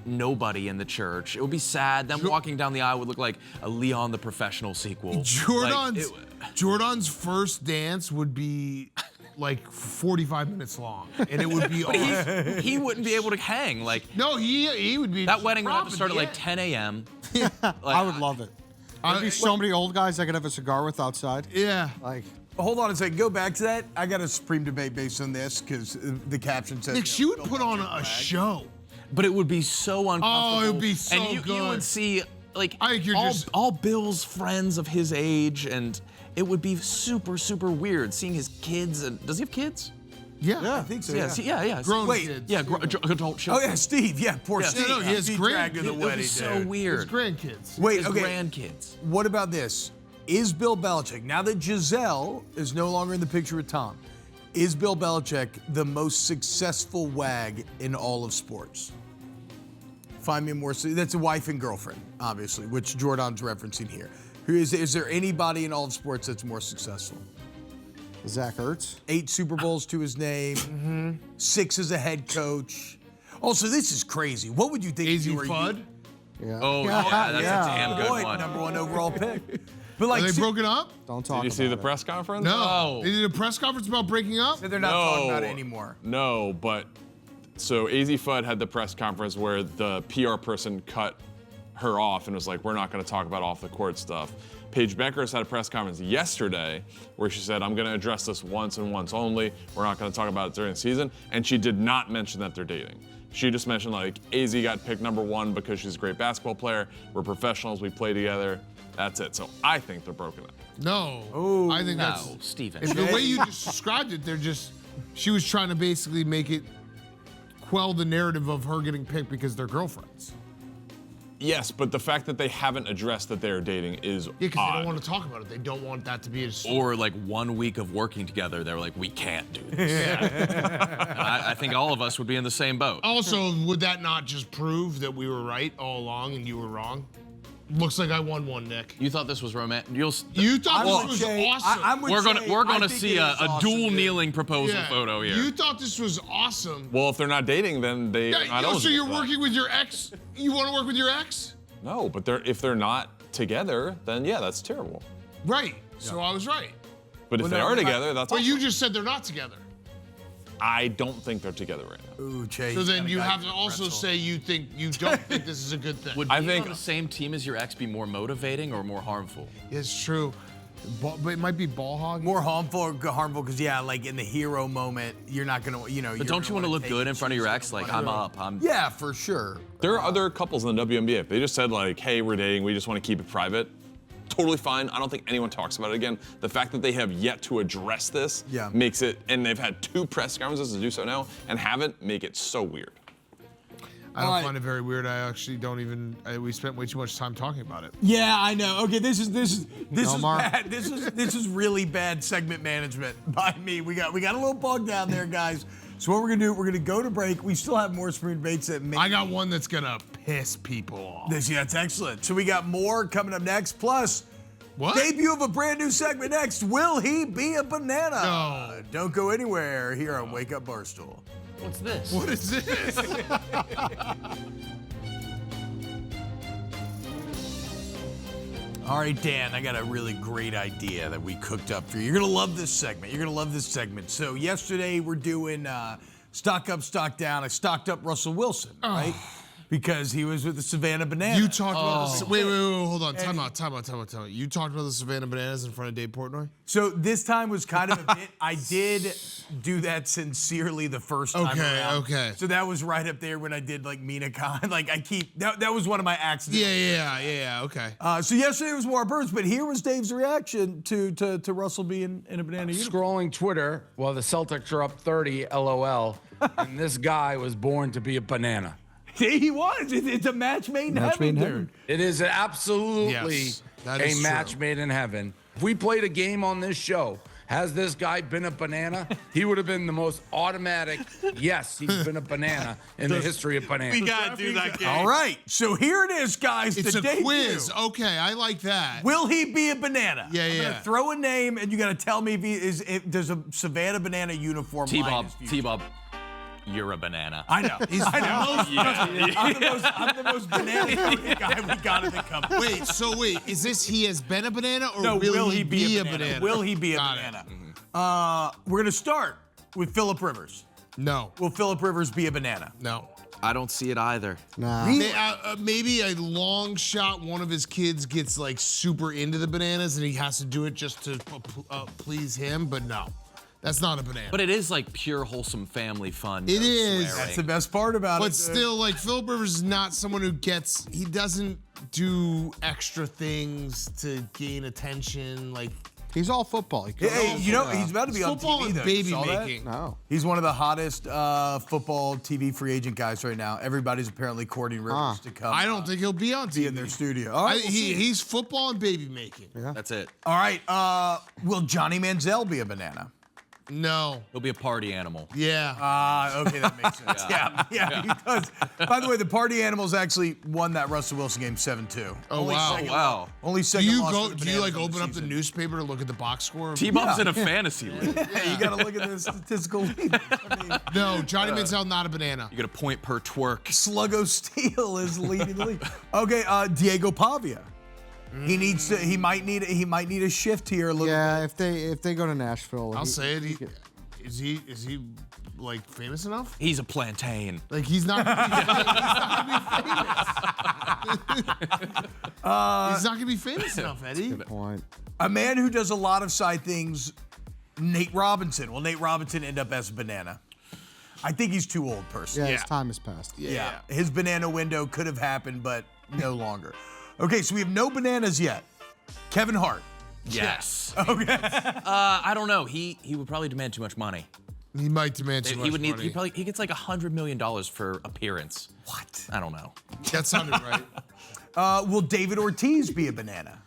nobody in the church. It would be sad. Them walking down the aisle would look like a Leon the Professional sequel. Jordan's first dance would be like 45 minutes long, and it would be awesome. He wouldn't be able to hang. Like No, he would be. that wedding would have to prop start at like the 10 a.m. I would love it. There'd be so many old guys I could have a cigar with outside. Yeah. Like, Hold on a second. Go back to that. I got a supreme debate based on this because the caption says. Nick, she would put on a show. But it would be so uncomfortable. Oh, it would be so and you good. would see like I think you're all Bill's friends of his age, and it would be super, super weird seeing his kids. And does he have kids? Yeah. I think so. Yeah. Grown Wait, kids. Yeah, adult children. Oh yeah, Steve. Yeah, poor Yeah, Steve. no, he has Steve great- dragged to the it was wedding. It's so dude. weird. His grandkids. Wait, His okay. grandkids. What about this? Is Bill Belichick, now that Giselle is no longer in the picture with Tom, is Bill Belichick the most successful wag in all of sports? Find me more. That's a wife and girlfriend, obviously, which Jordan's referencing here. Is there anybody in all of sports that's more successful? Zach Ertz. 8 Super Bowls to his name, 6 as a head coach. Also, this is crazy. What would you think? Easy if you were Fudd. Yeah. Oh yeah, that's Yeah. a damn good Boy, one. number 1 overall pick. But like, Are they broken up? Don't talk Did you see the about it. press conference? No. They did a press conference about breaking up? they're not talking about it anymore. No, but so AZ Fudd had the press conference where the PR person cut her off and was like, we're not going to talk about off the court stuff. Paige Beckers had a press conference yesterday where she said, I'm going to address this once and once only. We're not going to talk about it during the season. And she did not mention that they're dating. She just mentioned like AZ got picked number 1 because she's a great basketball player. We're professionals. We play together. That's it. So I think they're broken up. No. I think No, that's. Steven. If the way you just described it, she was trying to basically make it quell the narrative of her getting picked because they're girlfriends. Yes, but the fact that they haven't addressed that they're dating is Yeah, because they odd. don't want to talk about it. They don't want that to be a Or like 1 week of working together, they were like, we can't do this. And I think all of us would be in the same boat. Also, would that not just prove that we were right all along and you were wrong? Looks like I won one, Nick. You thought this was romantic? You thought this was awesome. We're gonna see a dual kneeling proposal Yeah. photo here. You thought this was awesome. Well, if they're not dating, then they are not so eligible you're for that. working with your ex? You want to work with your ex? No, but if they're not together, then yeah, that's terrible. Right. So I was right. But if they are together, that's But awesome. you just said they're not together. I don't think they're together right now. Ooh, Chase. So then you have to also say you don't think this is a good thing. Would I being think- on the same team as your ex be more motivating or more harmful? It's true. But it might be ball hog. more harmful because like in the hero moment, you're not gonna, But don't you want to look good in front of your ex? Like, I'm up. Yeah, for sure. There are other couples in the WNBA. If they just said like, hey, we're dating, we just want to keep it private, totally fine. I don't think anyone talks about it again. The fact that they have yet to address this makes it, and they've had 2 press conferences to do so now and haven't, make it so weird. I don't find it very weird. I actually don't even. We spent way too much time talking about it. Yeah, I know. Okay, this is Omar. bad. This is really bad segment management by me. We got a little bogged down there, guys. So what we're gonna do? We're gonna go to break. We still have more spring debates that may. I got one that's gonna piss people off. That's excellent. So we got more coming up next. Plus, What? debut of a brand new segment next. Will he be a banana? No. Don't go anywhere here on Wake Up Barstool. What's this? What is this? All right, Dan, I got a really great idea that we cooked up for you. You're going to love this segment. You're going to love this segment. So yesterday we're doing stock up, stock down. I stocked up Russell Wilson, right? Because he was with the Savannah Bananas. You talked about the. Wait, hold on. Time out. You talked about the Savannah Bananas in front of Dave Portnoy? So this time was kind of a bit. I did do that sincerely the first time around. Okay. So that was right up there when I did like Mina Khan. Like I keep that was one of my accidents. Yeah. Okay. So yesterday was more birds, but here was Dave's reaction to Russell being in a banana uniform. Scrolling Twitter while the Celtics are up 30, LOL, and this guy was born to be a banana. He was. It's a match made in heaven, dude. It is absolutely Yes, that a is match true. made in heaven. If we played a game on this show, has this guy been a banana? He would have been the most automatic, yes, he's been a banana in the history of bananas. We gotta do that game. All right. So here it is, guys. It's the a debut. quiz. Okay, I like that. Will he be a banana? Yeah, I'm yeah. gonna throw a name, and you gotta tell me if there's a Savannah banana uniform. T-Bob, line in his future. T-Bob, you're a banana. I know. I know. I'm the most banana guy we got in the company. Wait, is this he has been a banana or No, will he be a banana? banana? Will he be a Got it. banana? We're gonna start with Phillip Rivers. No. Will Phillip Rivers be a banana? No. I don't see it either. Nah. Maybe a long shot. One of his kids gets like super into the bananas, and he has to do it just to please him. But no, that's not a banana. But it is like pure wholesome family fun. It no is. swearing. That's the best part about it. But still, like Philip Rivers is not someone who he doesn't do extra things to gain attention. Like He's all football. Hey, you know, he's about to be on football TV, and though. baby You saw that? making. No. He's one of the hottest football TV free agent guys right now. Everybody's apparently courting Rivers to come. I don't think he'll be on TV. in their studio. All right, we'll see. He's football and baby making. Yeah. That's it. All right, will Johnny Manziel be a banana? No. He'll be a party animal. Yeah. Okay, that makes sense. Yeah, because, by the way, the party animals actually won that Russell Wilson game 7-2. Oh, wow. second- Wow. Only Do second you loss go? for the Do you like Bananas of open up the season. newspaper to look at the box score? T-Bob's in a fantasy league. Yeah, you got to look at the statistical lead. I mean, No, Johnny Manziel not a banana. You get a point per twerk. Sluggo Steel is leading the league. Okay, Diego Pavia. He needs to. He might need a shift here a little Yeah, bit. if they go to Nashville, I'll say it. Is he like famous enough? He's a plantain. Like he's not. He's not gonna be famous enough, Eddie. point. A man who does a lot of side things, Nate Robinson. Will Nate Robinson end up as a banana? I think he's too old, personally. Yeah, his time has passed. Yeah. His banana window could have happened, but no longer. Okay, so we have no bananas yet. Kevin Hart. Yes. Okay. I don't know. He would probably demand too much money. He might demand too much He would need. money. He gets like $100 million for appearance. What? I don't know. That sounded right. Will David Ortiz be a banana?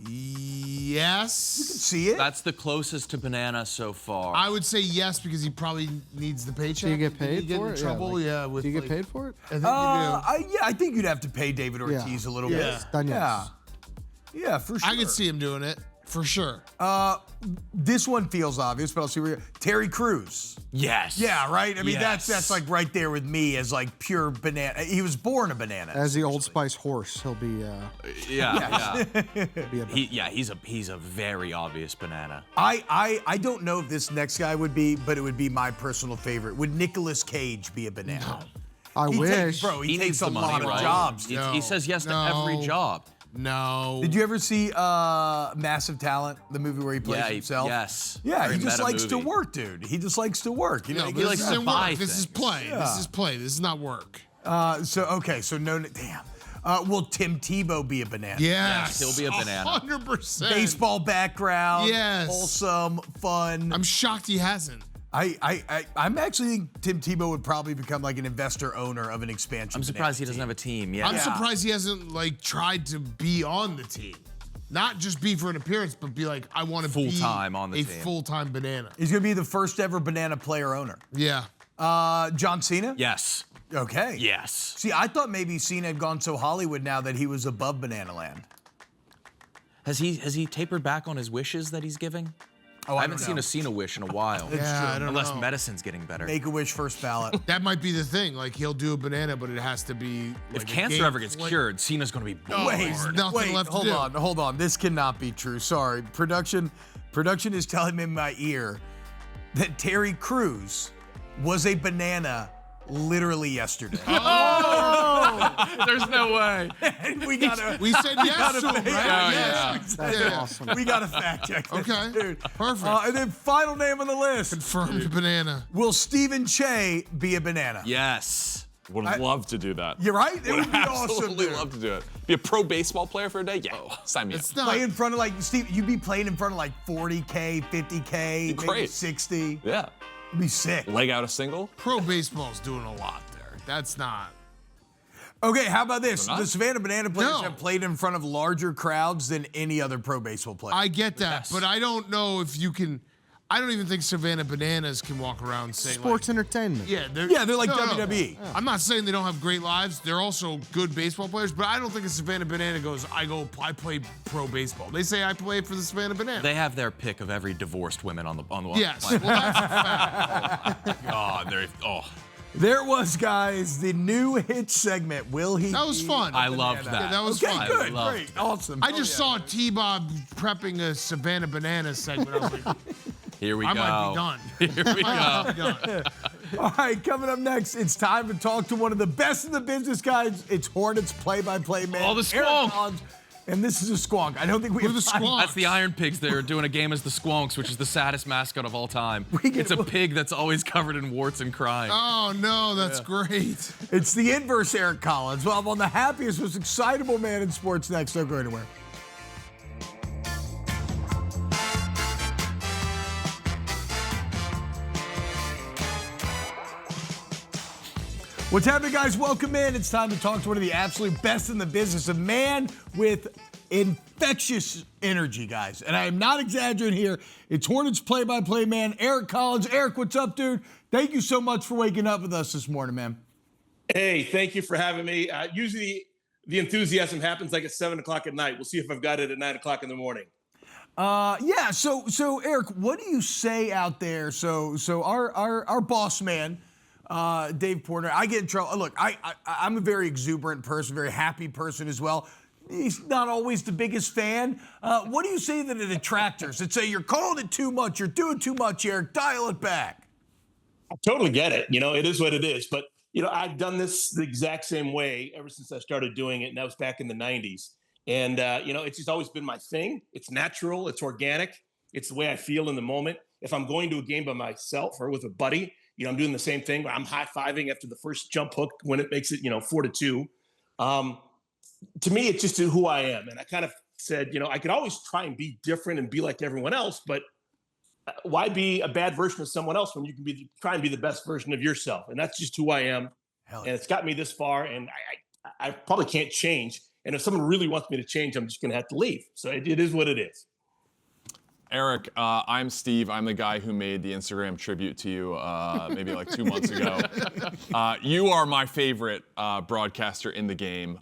Yes. See it? That's the closest to banana so far. I would say yes because he probably needs the paycheck. Do you get Did paid he get for in it? trouble? like, Yeah. With do you get like- paid for it? I think you do. I think you'd have to pay David Ortiz a little Yeah. bit. Then yes. Yeah, for sure. I could see him doing it for sure. This one feels obvious, but I'll see where Terry Crews. yes. Yeah, right? I mean, Yes. that's like right there with me as like pure banana. He was born a banana. As the Old Spice horse, he'll be Yeah. be a He's a very obvious banana. I don't know if this next guy would be, but it would be my personal favorite. Would Nicolas Cage be a banana? I He wish. takes, bro, he, He takes needs a the money, lot of right? jobs. He says yes to No. every job. No. Did you ever see Massive Talent, the movie where he plays Yeah, himself? yes. Yeah, Very he just meta likes to movie. work, dude. He just likes to work. You know, No, he this likes to isn't buy work. This is things. play. This is play. This is not work. so no, damn. Will Tim Tebow be a banana? Yes. he'll be a banana. 100%. Baseball background. Yes. Wholesome, fun. I'm shocked he hasn't. I'm actually think Tim Tebow would probably become like an investor owner of an expansion. I'm surprised he doesn't have a team. Yeah. I'm surprised he hasn't like tried to be on the team. Not just be for an appearance, but be like, I want to be Full-time on the a team. full-time banana. He's gonna be the first ever banana player owner. Yeah. John Cena. Yes. Okay. Yes. See, I thought maybe Cena had gone so Hollywood now that he was above Banana Land. Has he tapered back on his wishes that he's giving? Oh, I haven't seen a Cena wish in a while. Yeah, I don't Unless know. medicine's getting better. Make a wish first ballot. That might be the thing. Like he'll do a banana, but it has to be. If like, a cancer game ever gets plan. cured, Cena's gonna be bored. There's nothing wait, left to hold do. on. This cannot be true. Sorry. Production is telling me in my ear that Terry Crews was a banana literally yesterday. There's no way. And we gotta We said yes to him, right? yeah. Yes. That's Yeah. awesome. we gotta fact check this, Okay. dude. Perfect. And then final name on the list. Confirmed banana. Will Stephen Che be a banana? Yes. Would love to do that. You're right. It would be awesome. Absolutely Dude. love to do it. Be a pro baseball player for a day? Yeah. Sign me up. It's not. Play in front of like Steve. You'd be playing in front of like 40K, 50K, maybe Great. 60. Yeah. It'd be sick. Leg out a single? Pro baseball's doing a lot there. That's not. Okay, how about this? They're not? The Savannah Banana players No. have played in front of larger crowds than any other pro baseball player. I get that, Yes. but I don't know if you can. I don't even think Savannah Bananas can walk around saying Sports like, entertainment. yeah, they're like WWE. I'm not saying they don't have great lives. They're also good baseball players, but I don't think a Savannah Banana goes, I play pro baseball. They say I play for the Savannah Banana. They have their pick of every divorced women on the yes. planet. Well, that's a fact. God, they're There was, guys, the new hit segment. Will he? That was be fun. a I loved banana? that. That was Okay, fun. good, loved great, it. awesome. I just saw T-Bob prepping a Savannah Banana segment. I was like, Here we I go. might be done. Here we I might go. be done. All right, coming up next, it's time to talk to one of the best in the business, guys. It's Hornets play-by-play man, Oh, the Eric squonk. Collins. And this is a squonk. I don't think we have the time. squonk? That's the Iron Pigs. They're doing a game as the Squonks, which is the saddest mascot of all time. get- It's a pig that's always covered in warts and crying. Oh no, that's great. It's the inverse Eric Collins. Well, I'm on the happiest, most excitable man in sports next. Don't go anywhere. What's happening, guys? Welcome in. It's time to talk to one of the absolute best in the business, a man with infectious energy, guys. And I am not exaggerating here. It's Hornets play-by-play man, Eric Collins. Eric, what's up, dude? Thank you so much for waking up with us this morning, man. Hey, thank you for having me. Usually the enthusiasm happens like at 7 o'clock at night. We'll see if I've got it at 9 o'clock in the morning. Yeah. So Eric, what do you say out there? So our boss man, Dave Portnoy, I get in trouble. Look, I'm a very exuberant person, very happy person as well. He's not always the biggest fan. What do you say to the detractors that say you're calling it too much, you're doing too much, Eric? Dial it back. I totally get it. It is what it is. But, I've done this the exact same way ever since I started doing it, and that was back in the 90s. And, it's just always been my thing. It's natural. It's organic. It's the way I feel in the moment. If I'm going to a game by myself or with a buddy, I'm doing the same thing. I'm high-fiving after the first jump hook when it makes it, 4-2. To me, it's just who I am. And I kind of said, I could always try and be different and be like everyone else, but why be a bad version of someone else when you can try and be the best version of yourself? And that's just who I am. And it's got me this far, and I probably can't change. And if someone really wants me to change, I'm just going to have to leave. So it is what it is. Eric, I'm Steve. I'm the guy who made the Instagram tribute to you maybe like 2 months ago. You are my favorite broadcaster in the game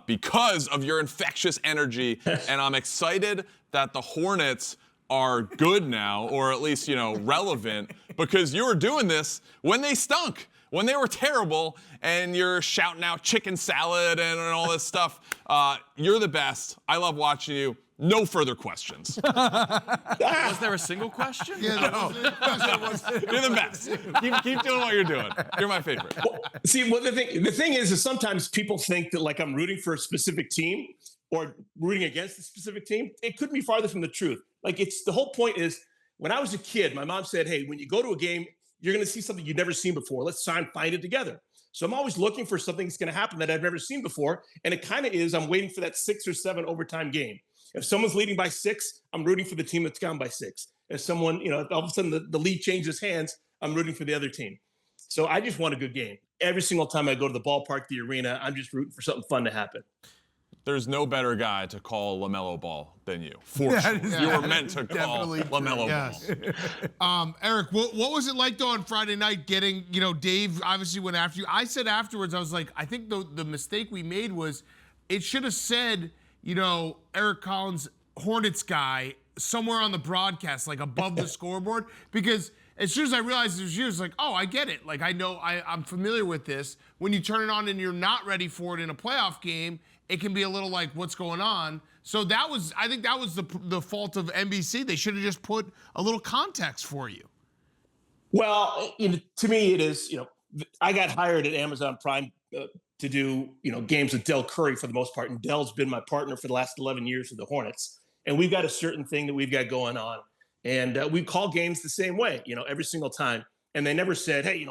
because of your infectious energy, and I'm excited that the Hornets are good now, or at least, relevant, because you were doing this when they stunk, when they were terrible, and you're shouting out chicken salad and all this stuff. You're the best. I love watching you. No further questions. Was there a single question? Yeah, You're the best. Keep doing what you're doing. You're my favorite. See, the thing is sometimes people think that like I'm rooting for a specific team or rooting against a specific team. It couldn't be farther from the truth. Like the whole point is when I was a kid, my mom said, hey, when you go to a game, you're going to see something you've never seen before. Let's try and find it together. So I'm always looking for something that's going to happen that I've never seen before. And it kind of is, I'm waiting for that 6 or 7 overtime game. If someone's leading by 6, I'm rooting for the team that's gone by 6. If someone, all of a sudden the lead changes hands, I'm rooting for the other team. So I just want a good game. Every single time I go to the ballpark, the arena, I'm just rooting for something fun to happen. There's no better guy to call LaMelo Ball than you. For sure. You were meant to call LaMelo Ball. Eric, what was it like though on Friday night getting, Dave obviously went after you. I said afterwards, I was like, I think the mistake we made was it should have said, Eric Collins, Hornets guy, somewhere on the broadcast, like above the scoreboard, because as soon as I realized it was you, it's like, oh, I get it. Like, I know, I'm familiar with this. When you turn it on and you're not ready for it in a playoff game, it can be a little like, what's going on? So I think that was the fault of NBC. They should have just put a little context for you. Well, to me, it is, I got hired at Amazon Prime to do, games with Del Curry for the most part. And Del's been my partner for the last 11 years with the Hornets. And we've got a certain thing that we've got going on. And we call games the same way, every single time. And they never said, hey,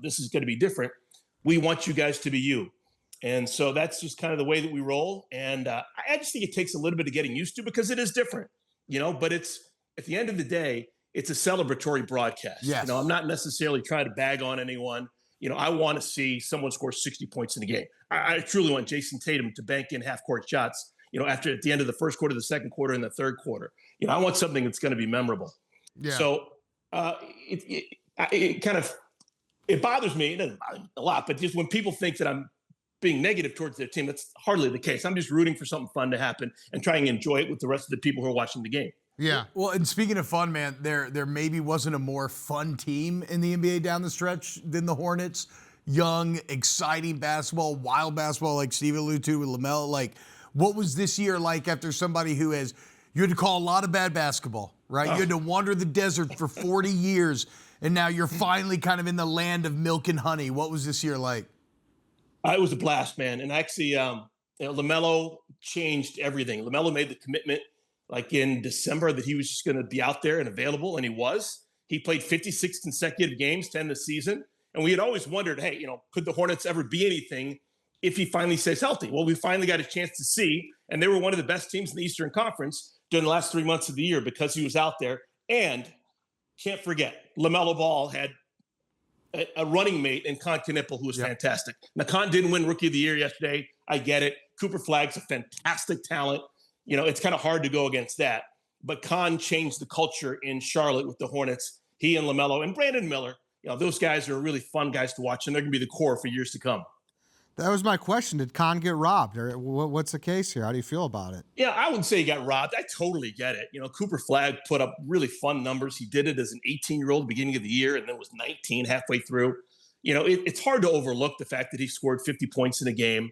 this is going to be different. We want you guys to be you. And so that's just kind of the way that we roll. And I just think it takes a little bit of getting used to because it is different, but it's at the end of the day, it's a celebratory broadcast. Yes. I'm not necessarily trying to bag on anyone. I want to see someone score 60 points in a game. I truly want Jason Tatum to bank in half-court shots, at the end of the first quarter, the second quarter, and the third quarter. I want something that's going to be memorable. Yeah. So it bothers me. It doesn't bother me a lot, but just when people think that I'm being negative towards their team, that's hardly the case. I'm just rooting for something fun to happen and trying to enjoy it with the rest of the people who are watching the game. Yeah. Well, and speaking of fun, man, there maybe wasn't a more fun team in the NBA down the stretch than the Hornets. Young, exciting basketball, wild basketball, like Steve alluded to with LaMelo. Like, what was this year like after somebody who you had to call a lot of bad basketball, right? You had to wander the desert for 40 years. and now you're finally kind of in the land of milk and honey. What was this year like? It was a blast, man. And actually, LaMelo changed everything. LaMelo made the commitment like in December that he was just going to be out there and available, and he was. He played 56 consecutive games to end the season. And we had always wondered, hey, could the Hornets ever be anything if he finally stays healthy? Well, we finally got a chance to see, and they were one of the best teams in the Eastern Conference during the last 3 months of the year because he was out there. And can't forget, LaMelo Ball had a running mate in Con Knippel who was fantastic. Now, Con didn't win Rookie of the Year yesterday. I get it. Cooper Flagg's a fantastic talent. It's kind of hard to go against that. But Con changed the culture in Charlotte with the Hornets. He and LaMelo and Brandon Miller, those guys are really fun guys to watch, and they're going to be the core for years to come. That was my question. Did Con get robbed? Or what's the case here? How do you feel about it? Yeah, I wouldn't say he got robbed. I totally get it. Cooper Flagg put up really fun numbers. He did it as an 18-year-old at the beginning of the year and then was 19 halfway through. It's hard to overlook the fact that he scored 50 points in a game.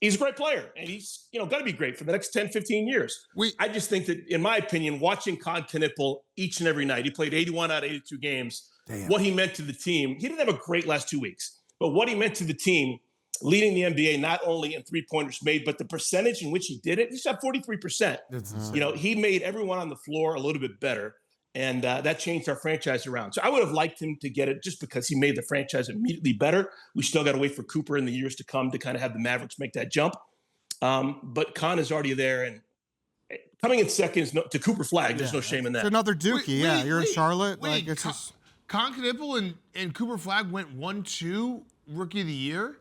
He's a great player, and he's going to be great for the next 10, 15 years. I just think that, in my opinion, watching Con Knippel each and every night, he played 81 out of 82 games. Damn. What he meant to the team, he didn't have a great last 2 weeks. But what he meant to the team, leading the NBA not only in three-pointers made, but the percentage in which he did it, he shot 43%. He made everyone on the floor a little bit better, and that changed our franchise around. So I would have liked him to get it just because he made the franchise immediately better. We still got to wait for Cooper in the years to come to kind of have the Mavericks make that jump. But Con is already there, and coming in second to Cooper Flagg, there's no shame in that. It's another Dookie, you're in Charlotte. Con Knippel and Cooper Flagg went 1-2 Rookie of the Year.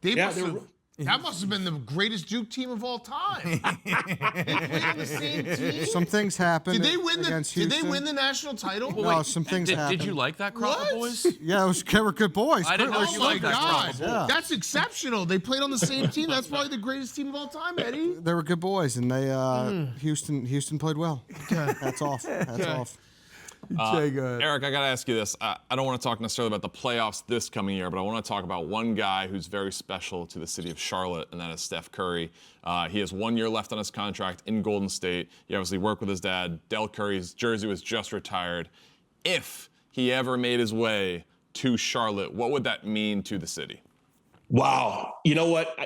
That must have been the greatest Duke team of all time. They played on the same team. Some things happened. Did they win the national title? No, some things happened. Did you like that crop of boys? Yeah, they were good boys. I didn't know you liked that crop of boys. Yeah. That's exceptional. They played on the same team. That's probably the greatest team of all time, Eddie. They were good boys, and they Houston played well. Hats off. Hats off. Eric, I got to ask you this. I don't want to talk necessarily about the playoffs this coming year, but I want to talk about one guy who's very special to the city of Charlotte, and that is Steph Curry. He has 1 year left on his contract in Golden State. He obviously worked with his dad. Del Curry's jersey was just retired. If he ever made his way to Charlotte, what would that mean to the city? Wow. You know what?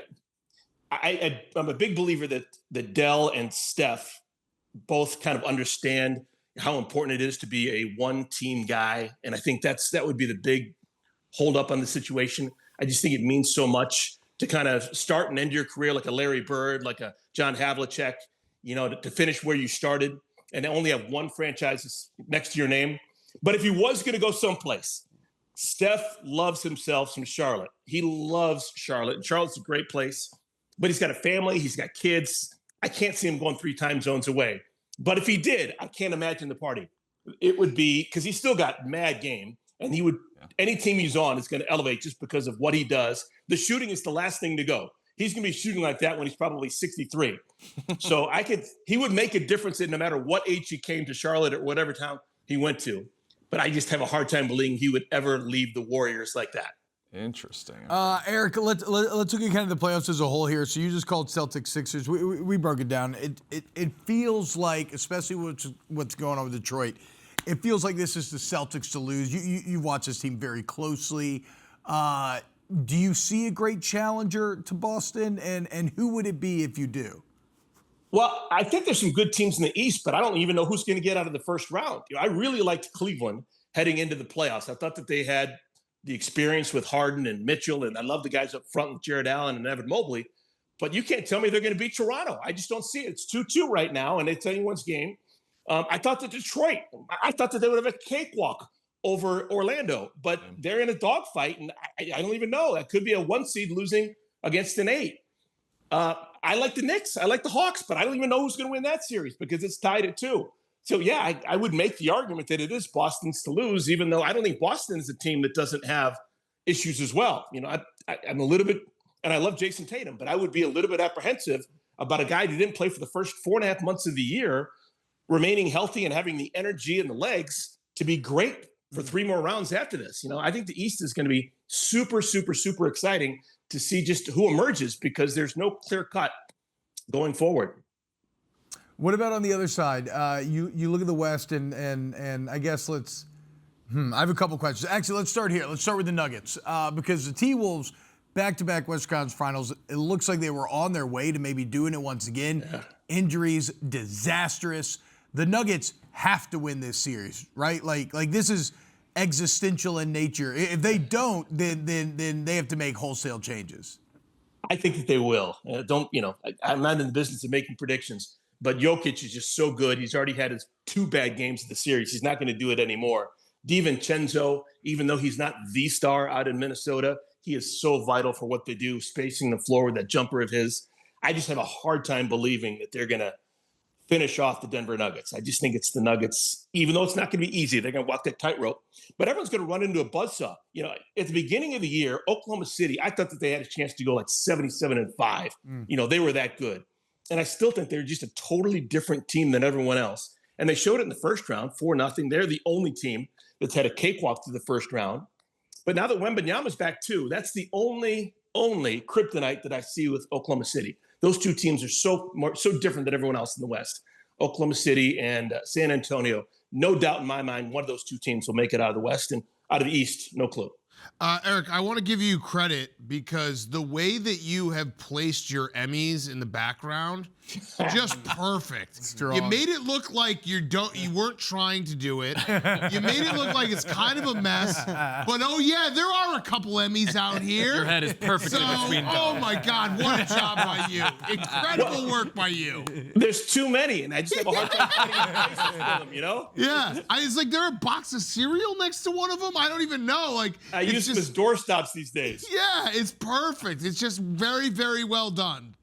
I'm a big believer that Del and Steph both kind of understand how important it is to be a one-team guy. And I think that would be the big hold-up on the situation. I just think it means so much to kind of start and end your career like a Larry Bird, like a John Havlicek, to finish where you started and only have one franchise next to your name. But if he was going to go someplace, Steph loves himself some Charlotte. He loves Charlotte. And Charlotte's a great place, but he's got a family. He's got kids. I can't see him going 3 time zones away. But if he did, I can't imagine the party. It would be because he's still got mad game, and he would any team he's on is going to elevate just because of what he does. The shooting is the last thing to go. He's going to be shooting like that when he's probably 63. So he would make a difference in no matter what age he came to Charlotte or whatever town he went to. But I just have a hard time believing he would ever leave the Warriors like that. Interesting. Eric, let's look at kind of the playoffs as a whole here. So you just called Celtics Sixers. We broke it down. It feels like, especially what's going on with Detroit, it feels like this is the Celtics to lose. You watch this team very closely. Do you see a great challenger to Boston, and who would it be if you do? Well, I think there's some good teams in the East, but I don't even know who's going to get out of the first round. I really liked Cleveland heading into the playoffs. I thought that they had the experience with Harden and Mitchell, and I love the guys up front with Jared Allen and Evan Mobley. But you can't tell me they're going to beat Toronto. I just don't see it. It's 2-2 right now, and it's anyone's game. I thought that Detroit, I thought that they would have a cakewalk over Orlando, but they're in a dogfight, and I don't even know. That could be a 1 seed losing against an 8. I like the Knicks. I like the Hawks, but I don't even know who's going to win that series because it's tied at 2. So, yeah, I would make the argument that it is Boston's to lose, even though I don't think Boston is a team that doesn't have issues as well. I'm a little bit, and I love Jason Tatum, but I would be a little bit apprehensive about a guy who didn't play for the first 4.5 months of the year, remaining healthy and having the energy and the legs to be great for 3 more rounds after this. I think the East is going to be super, super, super exciting to see just who emerges because there's no clear cut going forward. What about on the other side? You look at the West, and I guess let's I have a couple questions. Actually, let's start here. Let's start with the Nuggets because the T-Wolves, back-to-back Western Conference Finals, it looks like they were on their way to maybe doing it once again. Yeah. Injuries, disastrous. The Nuggets have to win this series, right? Like this is existential in nature. If they don't, then they have to make wholesale changes. I think that they will. I'm not in the business of making predictions, but Jokic is just so good. He's already had his 2 bad games of the series. He's not going to do it anymore. DiVincenzo, even though he's not the star out in Minnesota, he is so vital for what they do, spacing the floor with that jumper of his. I just have a hard time believing that they're going to finish off the Denver Nuggets. I just think it's the Nuggets, even though it's not going to be easy. They're going to walk that tightrope. But everyone's going to run into a buzzsaw. At the beginning of the year, Oklahoma City, I thought that they had a chance to go like 77-5. They were that good. And I still think they're just a totally different team than everyone else. And they showed it in the first round, 4-0. They're the only team that's had a cakewalk through the first round. But now that Wembanyama's back too, that's the only kryptonite that I see with Oklahoma City. Those two teams are so different than everyone else in the West. Oklahoma City and San Antonio. No doubt in my mind, one of those two teams will make it out of the West, and out of the East, no clue. Eric, I want to give you credit because the way that you have placed your Emmys in the background, just perfect. Strong. You made it look like you weren't trying to do it. You made it look like it's kind of a mess. But oh yeah, there are a couple Emmys out here. Your head is perfectly between them. Oh my God, what a job by you! Incredible work by you. There's too many, and I just have a hard time finding places for them. Yeah, it's like there a box of cereal next to one of them. I don't even know. Like I use them as doorstops these days. Yeah, it's perfect. It's just very, very well done.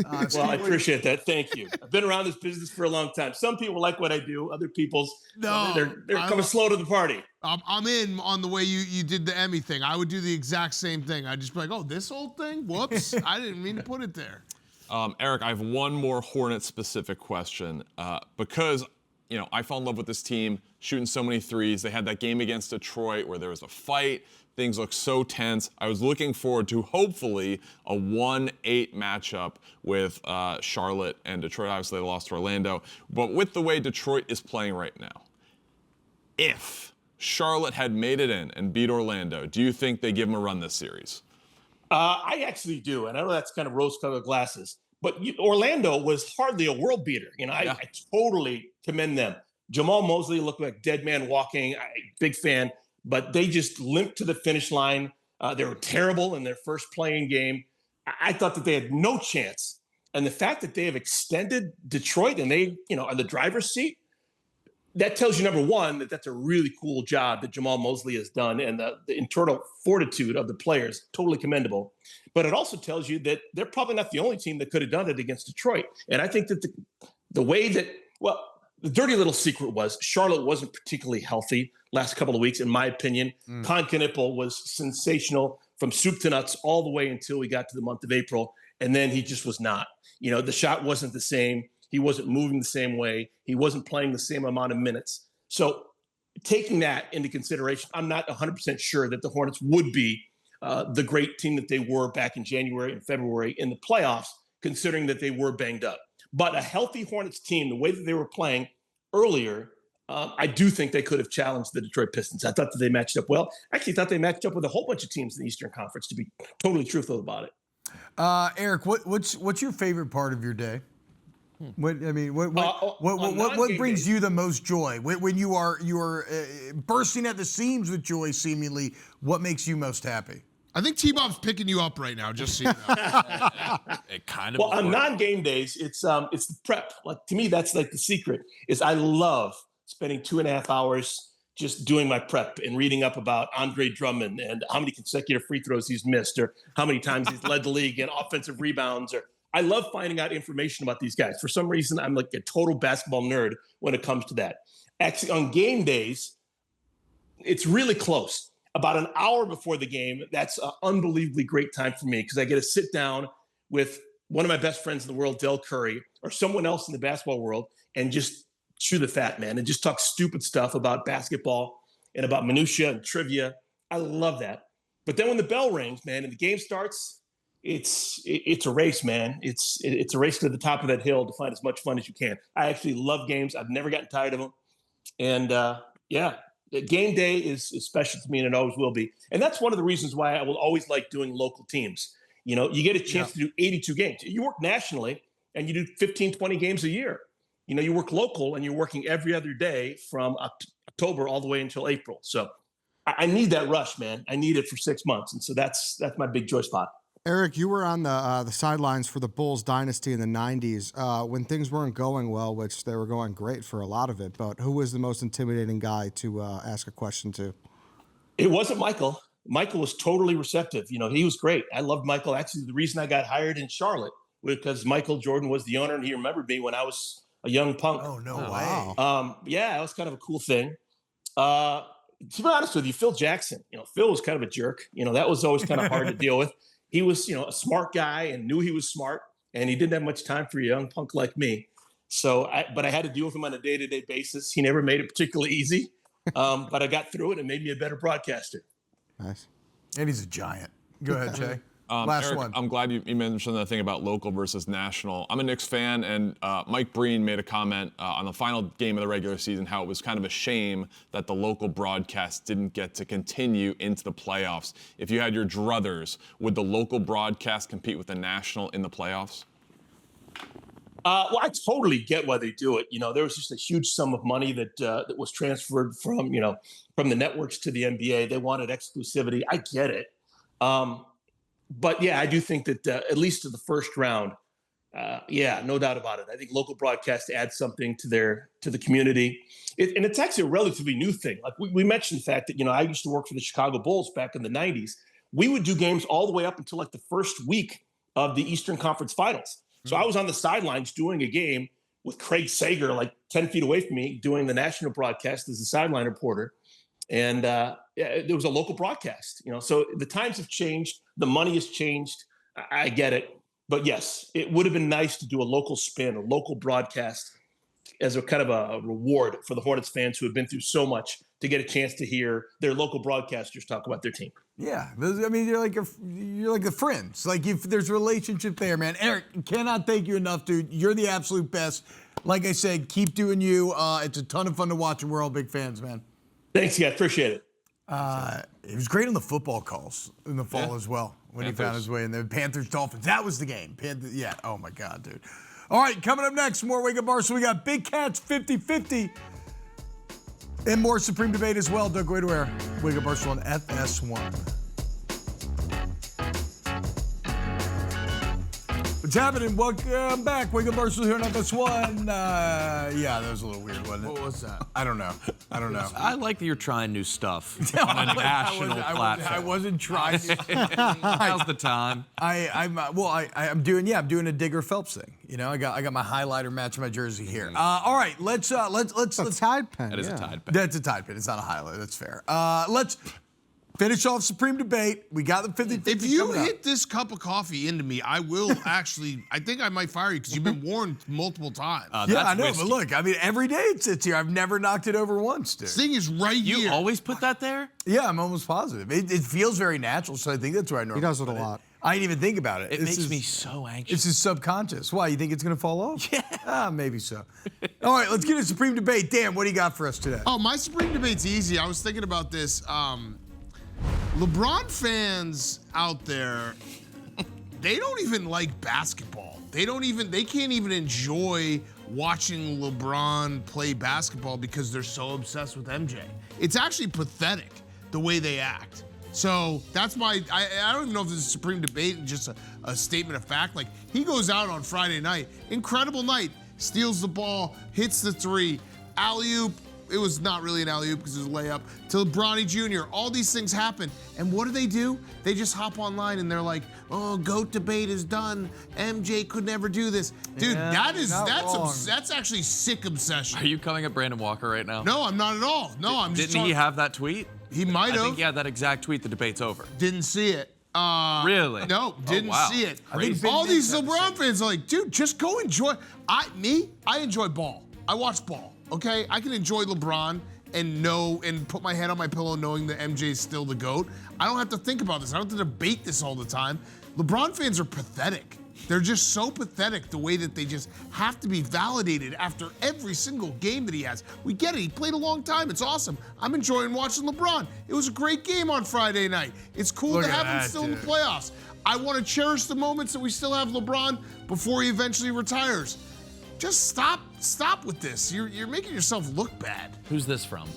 Well, I appreciate that. Thank you. I've been around this business for a long time. Some people like what I do. Other people's they're coming slow to the party. I'm in on the way you did the Emmy thing. I would do the exact same thing. I'd just be like, oh, this old thing? Whoops. I didn't mean to put it there. Eric, I have one more Hornet-specific question because I fell in love with this team, shooting so many threes. They had that game against Detroit where there was a fight. Things looked so tense. I was looking forward to hopefully a 1-8 matchup with Charlotte and Detroit. Obviously, they lost to Orlando. But with the way Detroit is playing right now, if Charlotte had made it in and beat Orlando, do you think they give them a run this series? I actually do. And I know that's kind of rose-colored glasses. But Orlando was hardly a world beater. I totally commend them. Jamal Mosley looked like dead man walking. Big fan. But they just limped to the finish line. They were terrible in their first playing game. I thought that they had no chance. And the fact that they have extended Detroit and they, are the driver's seat, that tells you, number one, that that's a really cool job that Jamal Mosley has done and the internal fortitude of the players, totally commendable. But it also tells you that they're probably not the only team that could have done it against Detroit. And I think that the way that, the dirty little secret was Charlotte wasn't particularly healthy last couple of weeks, in my opinion. Con Knipple was sensational from soup to nuts all the way until we got to the month of April. And then he just was not. The shot wasn't the same. He wasn't moving the same way. He wasn't playing the same amount of minutes. So taking that into consideration, I'm not 100% sure that the Hornets would be the great team that they were back in January and February in the playoffs, considering that they were banged up. But a healthy Hornets team, the way that they were playing earlier, I do think they could have challenged the Detroit Pistons. I thought that they matched up well. I actually thought they matched up with a whole bunch of teams in the Eastern Conference, to be totally truthful about it. Eric, what's your favorite part of your day? What brings you the most joy when you are bursting at the seams with joy? Seemingly, what makes you most happy? I think T-Bob's picking you up right now, just so you know. It kind of. Well, on non-game days, it's the prep. Like, to me, that's like the secret. Is I love spending 2.5 hours just doing my prep and reading up about Andre Drummond and how many consecutive free throws he's missed, or how many times he's led the league in offensive rebounds. Or I love finding out information about these guys. For some reason, I'm like a total basketball nerd when it comes to that. Actually, on game days, it's really close. About an hour before the game, that's an unbelievably great time for me because I get to sit down with one of my best friends in the world, Del Curry, or someone else in the basketball world, and just chew the fat, man, and just talk stupid stuff about basketball and about minutia and trivia. I love that. But then when the bell rings, man, and the game starts, it's a race, man. It's a race to the top of that hill to find as much fun as you can. I actually love games. I've never gotten tired of them. And game day is special to me, and it always will be. And that's one of the reasons why I will always like doing local teams. You know, you get a chance to do 82 games. You work nationally, and you do 15, 20 games a year. You know, you work local, and you're working every other day from October all the way until April. So I need that rush, man. I need it for 6 months, and so that's my big joy spot. Eric, you were on the sidelines for the Bulls dynasty in the 90s when things weren't going well, which they were going great for a lot of it. But who was the most intimidating guy to ask a question to? It wasn't Michael. Michael was totally receptive. You know, he was great. I loved Michael. Actually, the reason I got hired in Charlotte was because Michael Jordan was the owner, and he remembered me when I was a young punk. Oh, no way. Wow. Yeah, it was kind of a cool thing. To be honest with you, Phil Jackson, you know, Phil was kind of a jerk. You know, that was always kind of hard to deal with. He was, you know, a smart guy and knew he was smart, and he didn't have much time for a young punk like me. So, but I had to deal with him on a day-to-day basis. He never made it particularly easy, but I got through it and made me a better broadcaster. Nice. And he's a giant. Go ahead, Jay. Last Eric, one. I'm glad you mentioned that thing about local versus national. I'm a Knicks fan, and Mike Breen made a comment on the final game of the regular season how it was kind of a shame that the local broadcast didn't get to continue into the playoffs. If you had your druthers, would the local broadcast compete with the national in the playoffs? Well, I totally get why they do it. You know, there was just a huge sum of money that was transferred from the networks to the NBA. They wanted exclusivity. I get it. But yeah, I do think that at least to the first round, yeah, no doubt about it. I think local broadcast adds something to the community, and it's actually a relatively new thing. Like we mentioned the fact that, you know, I used to work for the Chicago Bulls back in the 90s. We would do games all the way up until like the first week of the Eastern Conference Finals. So I was on the sidelines doing a game with Craig Sager, like 10 feet away from me, doing the national broadcast as a sideline reporter. And there was a local broadcast, you know, so the times have changed. The money has changed. I get it. But yes, it would have been nice to do a local spin, a local broadcast as a kind of a reward for the Hornets fans who have been through so much to get a chance to hear their local broadcasters talk about their team. Yeah, I mean, you're like the friends. Like, there's a relationship there, man. Eric, cannot thank you enough, dude. You're the absolute best. Like I said, keep doing you. It's a ton of fun to watch, and we're all big fans, man. Thanks, guys. Appreciate it. It was great on the football calls in the fall as well when he found his way in the Panthers-Dolphins. That was the game. Yeah, oh my God, dude. All right, coming up next, more Wake Up Barstool. We got Big Cats 50-50 and more Supreme Debate as well. Don't go anywhere. Wake Up Barstool on FS1. What's happening? Welcome back. Wake Up Barstool here on FS1. Yeah, that was a little weird, wasn't it? What was that? I don't know. I like that you're trying new stuff on a national platform. I wasn't trying to. Now's the time. I'm doing a Digger Phelps thing. You know, I got my highlighter matching my jersey here. All right, let's a Tide pen. That is a Tide pen. That's a Tide pen. It's not a highlighter. That's fair. Let's finish off Supreme Debate. We got the 50-50. If you coming up. hit this cup of coffee into me, I will actually, I think I might fire you because you've been warned multiple times. Yeah, I know, whiskey. but look, I mean, every day it sits here. I've never knocked it over once, dude. This thing is right You here. always put that there? Yeah, I'm almost positive. It feels very natural, so I think that's where I normally He does it a put lot. I didn't even think about it. It makes me so anxious. This is subconscious. Why, you think it's going to fall off? Yeah. Maybe so. All right, let's get a Supreme Debate. Dan, what do you got for us today? Oh, my Supreme Debate's easy. I was thinking about this. LeBron fans out there, they don't even like basketball. They can't even enjoy watching LeBron play basketball because they're so obsessed with MJ. It's actually pathetic the way they act. So that's why I don't even know if this is a Supreme Debate and just a statement of fact. Like, he goes out on Friday night, incredible night, steals the ball, hits the three, alley-oop. It was not really an alley-oop because it was a layup. To Bronny Jr., all these things happen. And what do? They just hop online and they're like, oh, GOAT debate is done. MJ could never do this. Dude, Yeah, that's actually sick obsession. Are you coming at Brandon Walker right now? No, I'm not at all. No, I'm just Didn't he have that tweet? He might I think have. he had that exact tweet. The debate's over. Didn't see it. Really? No, didn't wow. see it. Crazy. All these LeBron fans are like, dude, just go enjoy. I enjoy ball. I watch ball. Okay, I can enjoy LeBron and put my head on my pillow knowing that MJ is still the GOAT. I don't have to think about this. I don't have to debate this all the time. LeBron fans are pathetic. They're just so pathetic the way that they just have to be validated after every single game that he has. We get it. He played a long time. It's awesome. I'm enjoying watching LeBron. It was a great game on Friday night. It's cool Look to at have him that, still in the dude. playoffs. I want to cherish the moments that we still have LeBron before he eventually retires. Just stop with this. You're making yourself look bad. Who's this from?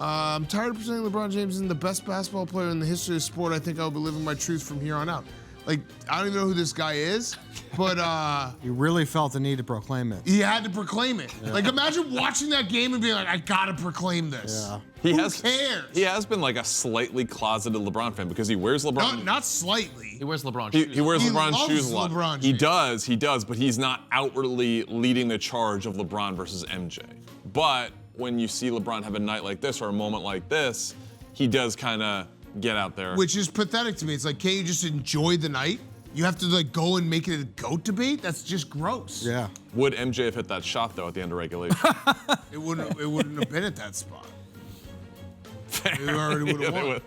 I'm tired of presenting LeBron James as the best basketball player in the history of sport. I think I'll be living my truth from here on out. Like, I don't even know who this guy is, but You really felt the need to proclaim it. he had to proclaim it. Yeah. Like, imagine watching that game and being like, I gotta proclaim this. Yeah. Who cares? He has been like a slightly closeted LeBron fan because he wears LeBron. Not slightly. He wears LeBron shoes. He wears He LeBron loves shoes a lot. LeBron He James. does, but he's not outwardly leading the charge of LeBron versus MJ. But when you see LeBron have a night like this or a moment like this, he does kind of get out there. Which is pathetic to me. It's like, can't you just enjoy the night? You have to like go and make it a GOAT debate? That's just gross. Yeah. Would MJ have hit that shot though at the end of regulation? It wouldn't have been at that spot. He already would have won.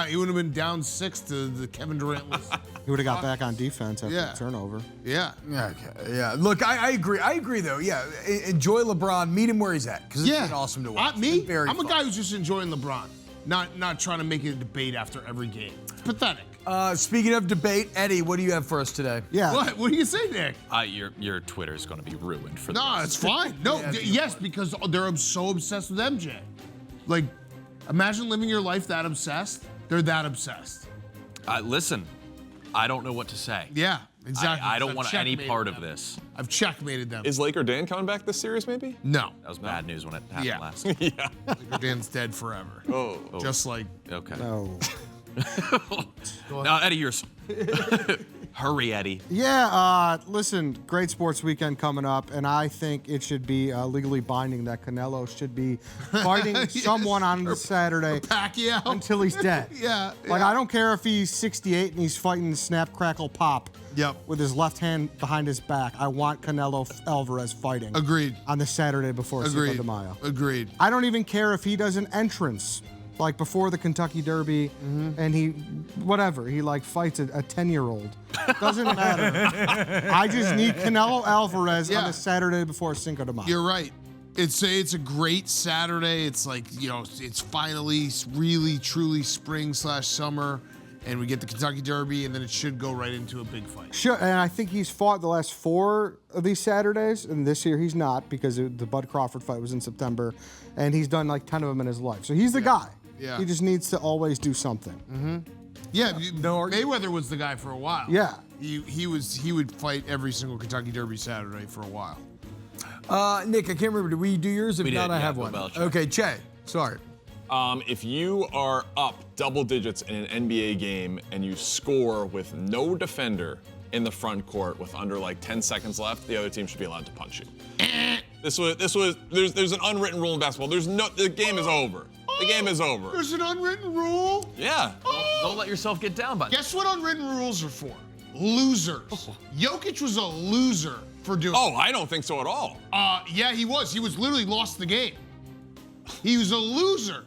He would have been down 6 to the Kevin Durantless. He would have got back on defense after Yeah. the turnover. Yeah. Okay, yeah. Look, I agree. I agree, though. Yeah, enjoy LeBron. Meet him where he's at, because it's been awesome to watch. It's been very I'm a fun. guy who's just enjoying LeBron, not trying to make it a debate after every game. It's pathetic. Speaking of debate, Eddie, what do you have for us today? Yeah. What do you say, Nick? Your Twitter is going to be ruined for No, this. it's fine. No, yes, because they're so obsessed with MJ. Like, imagine living your life that obsessed. They're that obsessed. Listen, I don't know what to say. Yeah, exactly. I don't I've want any checkmated part of them. this. I've checkmated them. Is Laker Dan coming back this series maybe? No. That was bad news when it happened Yeah. last. Yeah. Laker Dan's dead forever. Oh. Just like Okay. No. Now, Eddie, yours. Hurry, Eddie. Yeah, listen, great sports weekend coming up, and I think it should be legally binding that Canelo should be fighting someone on the Saturday Pacquiao. until he's dead. Yeah, Like, yeah. I don't care if he's 68 and he's fighting Snap, Crackle, Pop. Yep. With his left hand behind his back. I want Canelo Alvarez fighting. Agreed. On the Saturday before Cinco Agreed. de Mayo. Agreed. I don't even care if he does an entrance, like before the Kentucky Derby, and he like fights a 10-year-old. Doesn't matter. I just need Canelo Alvarez on the Saturday before Cinco de Mayo. You're right. It's a great Saturday. It's like, it's finally really, truly spring/summer, and we get the Kentucky Derby, and then it should go right into a big fight. Sure, and I think he's fought the last 4 of these Saturdays, and this year he's not because the Bud Crawford fight was in September, and he's done like 10 of them in his life. So he's the guy. Yeah. He just needs to always do something. Yeah, Mayweather was the guy for a while. Yeah. He would fight every single Kentucky Derby Saturday for a while. Nick, I can't remember. Did we do yours? If We not, did, I yeah, have Bill one. Belichick. Okay, Che. Sorry. If you are up double digits in an NBA game and you score with no defender in the front court with under like 10 seconds left, the other team should be allowed to punch you. There's an unwritten rule in basketball. The game is over. The game is over. There's an unwritten rule. Yeah. Don't let yourself get down by that. Guess what unwritten rules are for? Losers. Jokic was a loser for doing Oh, I don't think so at all. Yeah, he was. He was literally lost the game. He was a loser.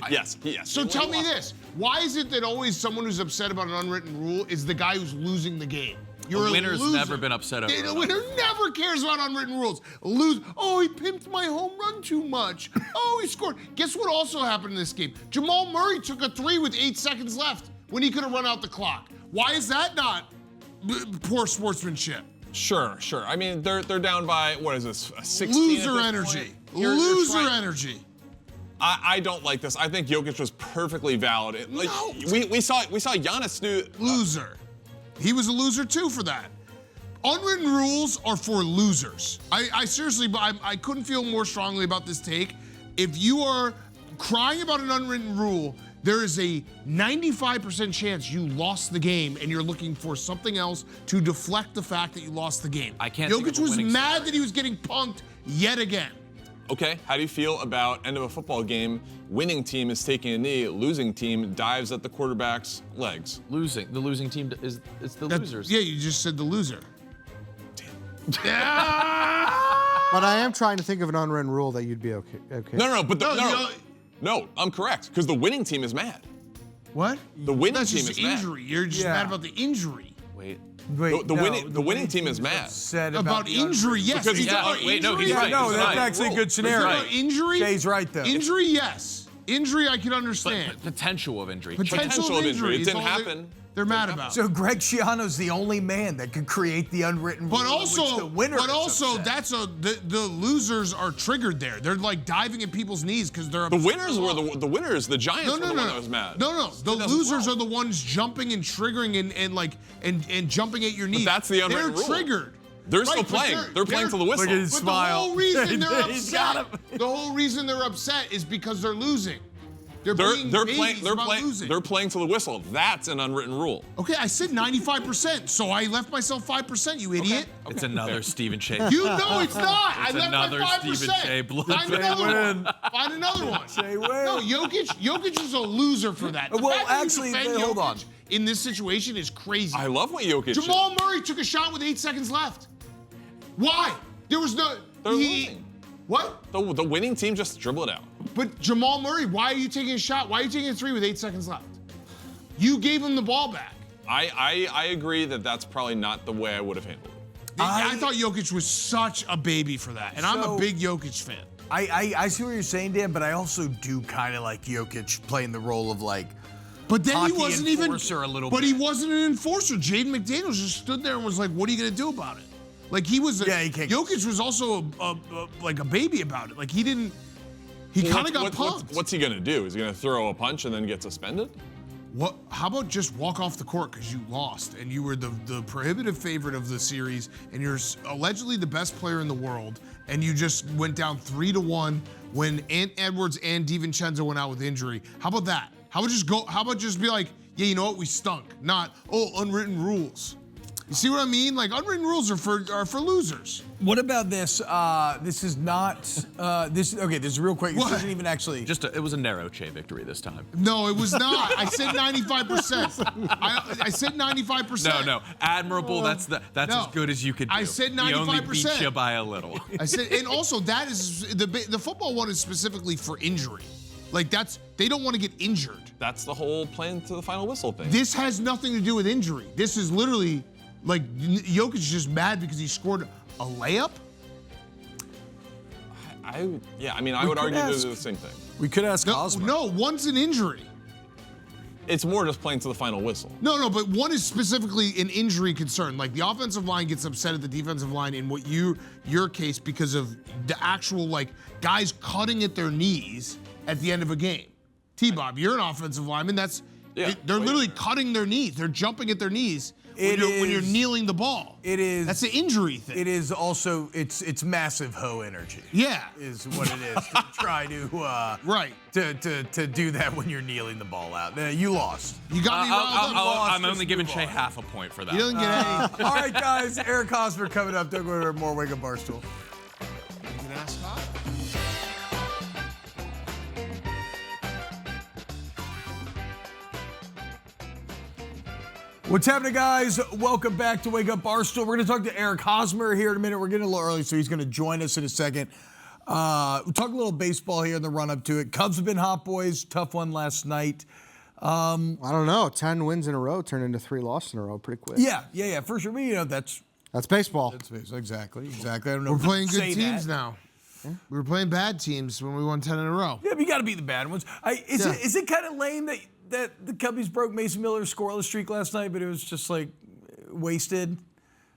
Yes. So tell me this. Why is it that always someone who's upset about an unwritten rule is the guy who's losing the game? You're A winner's loser. never been upset over The an winner never cares about unwritten rules. Oh, he pimped my home run too much. Oh, he scored. Guess what also happened in this game? Jamal Murray took a 3 with 8 seconds left when he could have run out the clock. Why is that not poor sportsmanship? Sure. I mean, they're down by, what is this, 16 Loser at this energy. point? You're Loser trying- energy. I don't like this. I think Jokic was perfectly valid. Like, No. we saw Giannis do. Loser. He was a loser too for that. Unwritten rules are for losers. I seriously, I couldn't feel more strongly about this take. If you are crying about an unwritten rule, there is a 95% chance you lost the game and you're looking for something else to deflect the fact that you lost the game. I can't think Jokic of a was winning mad scenario. that he was getting punked yet again. Okay, how do you feel about end of a football game? Winning team is taking a knee, losing team dives at the quarterback's legs. The losing team it's the losers. Yeah, you just said the loser. But I am trying to think of an unwritten rule that you'd be okay. No, I'm correct, because the winning team is mad. What? The winning That's team just is mad. injury. You're just mad about the injury. Wait. Wait, the winning team is mad. Said About injury, yes. Because He's yeah, about wait, no, injury? he's right. No, He's that's right. actually a good scenario. About injury? Jay's right, though. Injury, yes. Injury, I can understand. But potential of injury. Potential of injury. It is didn't all happen. They're mad about. So Greg Schiano's the only man that could create the unwritten rule. But also, the winner is upset. the losers are triggered there. They're like diving at people's knees because they're The upset. winners were the winners. The Giants were the one that was mad. No. The losers are the ones jumping and triggering and jumping at your knees. that's the unwritten They're rule. triggered. They're still Right, but playing. They're playing to the whistle. Look at his But smile. the whole reason they're He's got upset. him. The whole reason they're upset is because they're losing. They're being They're babies playing. about losing. They're playing to the whistle. That's an unwritten rule. Okay, I said 95%, so I left myself 5%. You idiot. It's another Stephen Shea. You know it's not. I left another my 5%. Stephen Shea blood. Find another one. Find another one. Shea win. No, Jokic is a loser for that. The Well, fact that you actually, defend hold on. Jokic in this situation is crazy. I love what Jokic did. Jamal Murray took a shot with 8 seconds left. Why? There was no. They're losing. What? The winning team just dribble it out. But Jamal Murray, why are you taking a shot? Why are you taking a 3 with 8 seconds left? You gave him the ball back. I agree that that's probably not the way I would have handled it. I thought Jokic was such a baby for that, and I'm a So- big Jokic fan. I see what you're saying, Dan, but I also do kind of like Jokic playing the role of like. But then he Hockey wasn't even. enforcer a little but bit. he wasn't an enforcer. Jaden McDaniels just stood there and was like, "What are you gonna do about it?" Like he was. Yeah, he can't- Jokic was also like a baby about it. Like he didn't. He kind of got punked. What's he gonna do? Is he gonna throw a punch and then get suspended? What? How about just walk off the court because you lost and you were the prohibitive favorite of the series and you're allegedly the best player in the world and you just went down 3-1 when Ant Edwards and DiVincenzo went out with injury. How about that? How about just go? How about just be like, yeah, you know what? We stunk. Not unwritten rules. You see what I mean? Like unwritten rules are for losers. What about this? This is not. This is real quick. What? This isn't even actually. It was a narrow Shea victory this time. No, it was not. I said 95%. I said 95%. No, admirable. That's No. as good as you could do. I said He only beat 95%. you by a little. I said, and also that is the football one is specifically for injury. Like they don't want to get injured. That's the whole playing to the final whistle thing. This has nothing to do with injury. This is literally like Jokic is just mad because he scored a layup. I would argue they're the same thing. We could ask No, Hosmer. no, one's an injury. It's more just playing to the final whistle. No, but one is specifically an injury concern. Like the offensive line gets upset at the defensive line in your case because of the actual like guys cutting at their knees at the end of a game. T-Bob, you're an offensive lineman. They're literally cutting their knees. They're jumping at their knees when you're kneeling the ball. It is. That's an injury thing. It is also. It's massive hoe energy. Yeah. Is what it is to try to Right. to do that when you're kneeling the ball out. You lost. You got me riled up. I'm only giving Shea half a point for that. You didn't get any. All right, guys. Eric Hosmer coming up. Don't go to more Wake Up Barstool. You can ask Hot. What's happening, guys? Welcome back to Wake Up Barstool. We're going to talk to Eric Hosmer here in a minute. We're getting a little early, so he's going to join us in a second. We'll talk a little baseball here in the run-up to it. Cubs have been hot, boys. Tough one last night. I don't know. 10 wins in a row turned into 3 losses in a row pretty quick. Yeah, for sure. That's baseball. exactly. I don't know. We're if you playing can good say teams that. now. We were playing bad teams when we won 10 in a row. Yeah, but you got to beat the bad ones. Is it kind of lame that the Cubbies broke Mason Miller's scoreless streak last night, but it was just like wasted?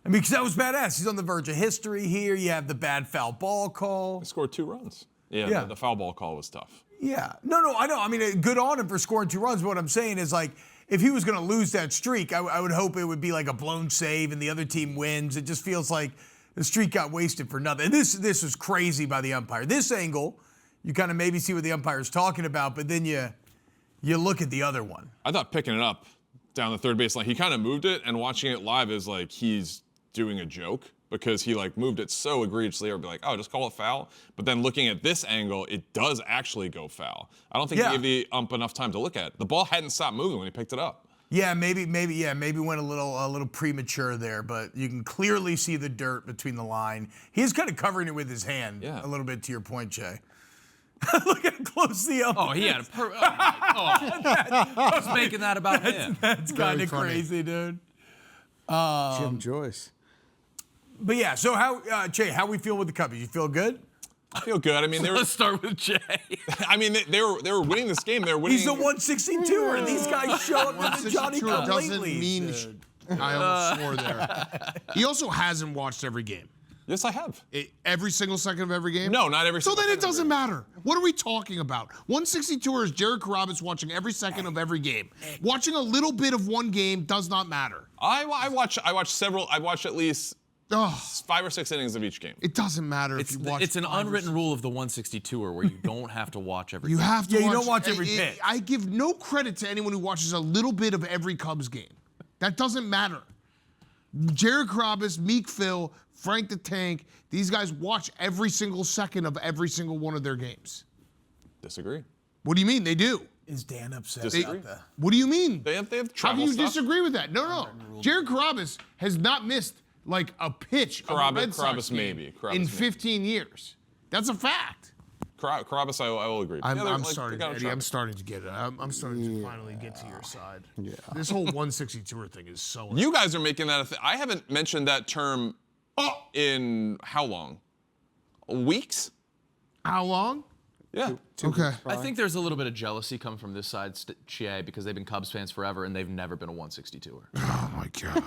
I mean, because that was badass. He's on the verge of history here. You have the bad foul ball call. They scored 2 runs. Yeah. Yeah. The foul ball call was tough. Yeah. No, I know. I mean, good on him for scoring 2 runs. But what I'm saying is, like, if he was going to lose that streak, I would hope it would be like a blown save and the other team wins. It just feels like the streak got wasted for nothing. And this was crazy by the umpire. This angle, you kind of maybe see what the umpire's talking about, but then you look at the other one. I thought picking it up down the third baseline, he kind of moved it, and watching it live is like he's doing a joke because he like moved it so egregiously. Or be like, oh, just call it foul. But then looking at this angle, it does actually go foul. I don't think he gave the ump enough time to look at it. The ball hadn't stopped moving when he picked it up. Yeah, maybe went a little premature there, but you can clearly see the dirt between the line. He's kind of covering it with his hand a little bit, to your point, Jay. Look how close the ump. Oh, he had a I was making that about him. That's kind of funny. crazy, dude. Jim Joyce. But yeah, so Jay, how we feel with the Cubbies? You feel good? I feel good. I mean, Let's start with Jay. I mean, they were winning this game. They were winning. He's the 162er. These guys show up with the Johnny come doesn't lately. mean I almost swore there. He also hasn't watched every game. Yes, I have. Every single second of every game? No, not every So single then it second of doesn't matter. What are we talking about? 162er is Jared Carrabis watching every second of every game. Watching a little bit of one game does not matter. I watch several. I watched at least 5 or 6 innings of each game. It doesn't matter if you watch. It's an unwritten rule of the 162er where you don't have to watch every You game. have to Yeah, watch. you don't watch every pitch. I give no credit to anyone who watches a little bit of every Cubs game. That doesn't matter. Jared Carrabis, Meek Phil, Frank the Tank, these guys watch every single second of every single one of their games. Disagree. What do you mean? They do. Is Dan upset Disagree. about that? What do you mean? They have How travel do you stuff. disagree with that? No. Jared Carrabis has not missed like a pitch of a Red Sox Carrabis game maybe. Carrabis in maybe. 15 years. That's a fact. Carrabis, I will agree. I'm Yeah, they're, starting, they got a Eddie. travel. I'm starting to get it. I'm starting to finally get to your side. Yeah. This whole 162er thing is so. You guys are making that a thing. I haven't mentioned that term in how long? Weeks? How long? Yeah. Okay. I think there's a little bit of jealousy coming from this side, Che, because they've been Cubs fans forever and they've never been a 162er. Oh my God.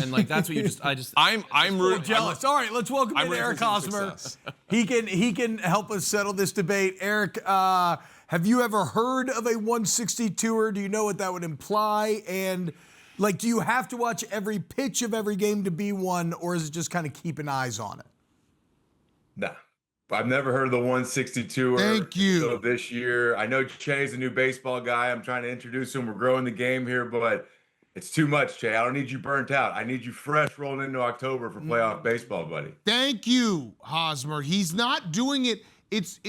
And like that's what I'm rooting. Jealous. All right, let's welcome I'm in rooting Eric for some Hosmer. success. He can help us settle this debate. Eric, have you ever heard of a 162er? Do you know what that would imply? And like, do you have to watch every pitch of every game to be one, or is it just kind of keeping eyes on it? Nah. I've never heard of the 162er. Thank you. So this year, I know Che's a new baseball guy. I'm trying to introduce him. We're growing the game here, but it's too much, Che. I don't need you burnt out. I need you fresh rolling into October for playoff baseball, buddy. Thank you, Hosmer. He's not doing it. It's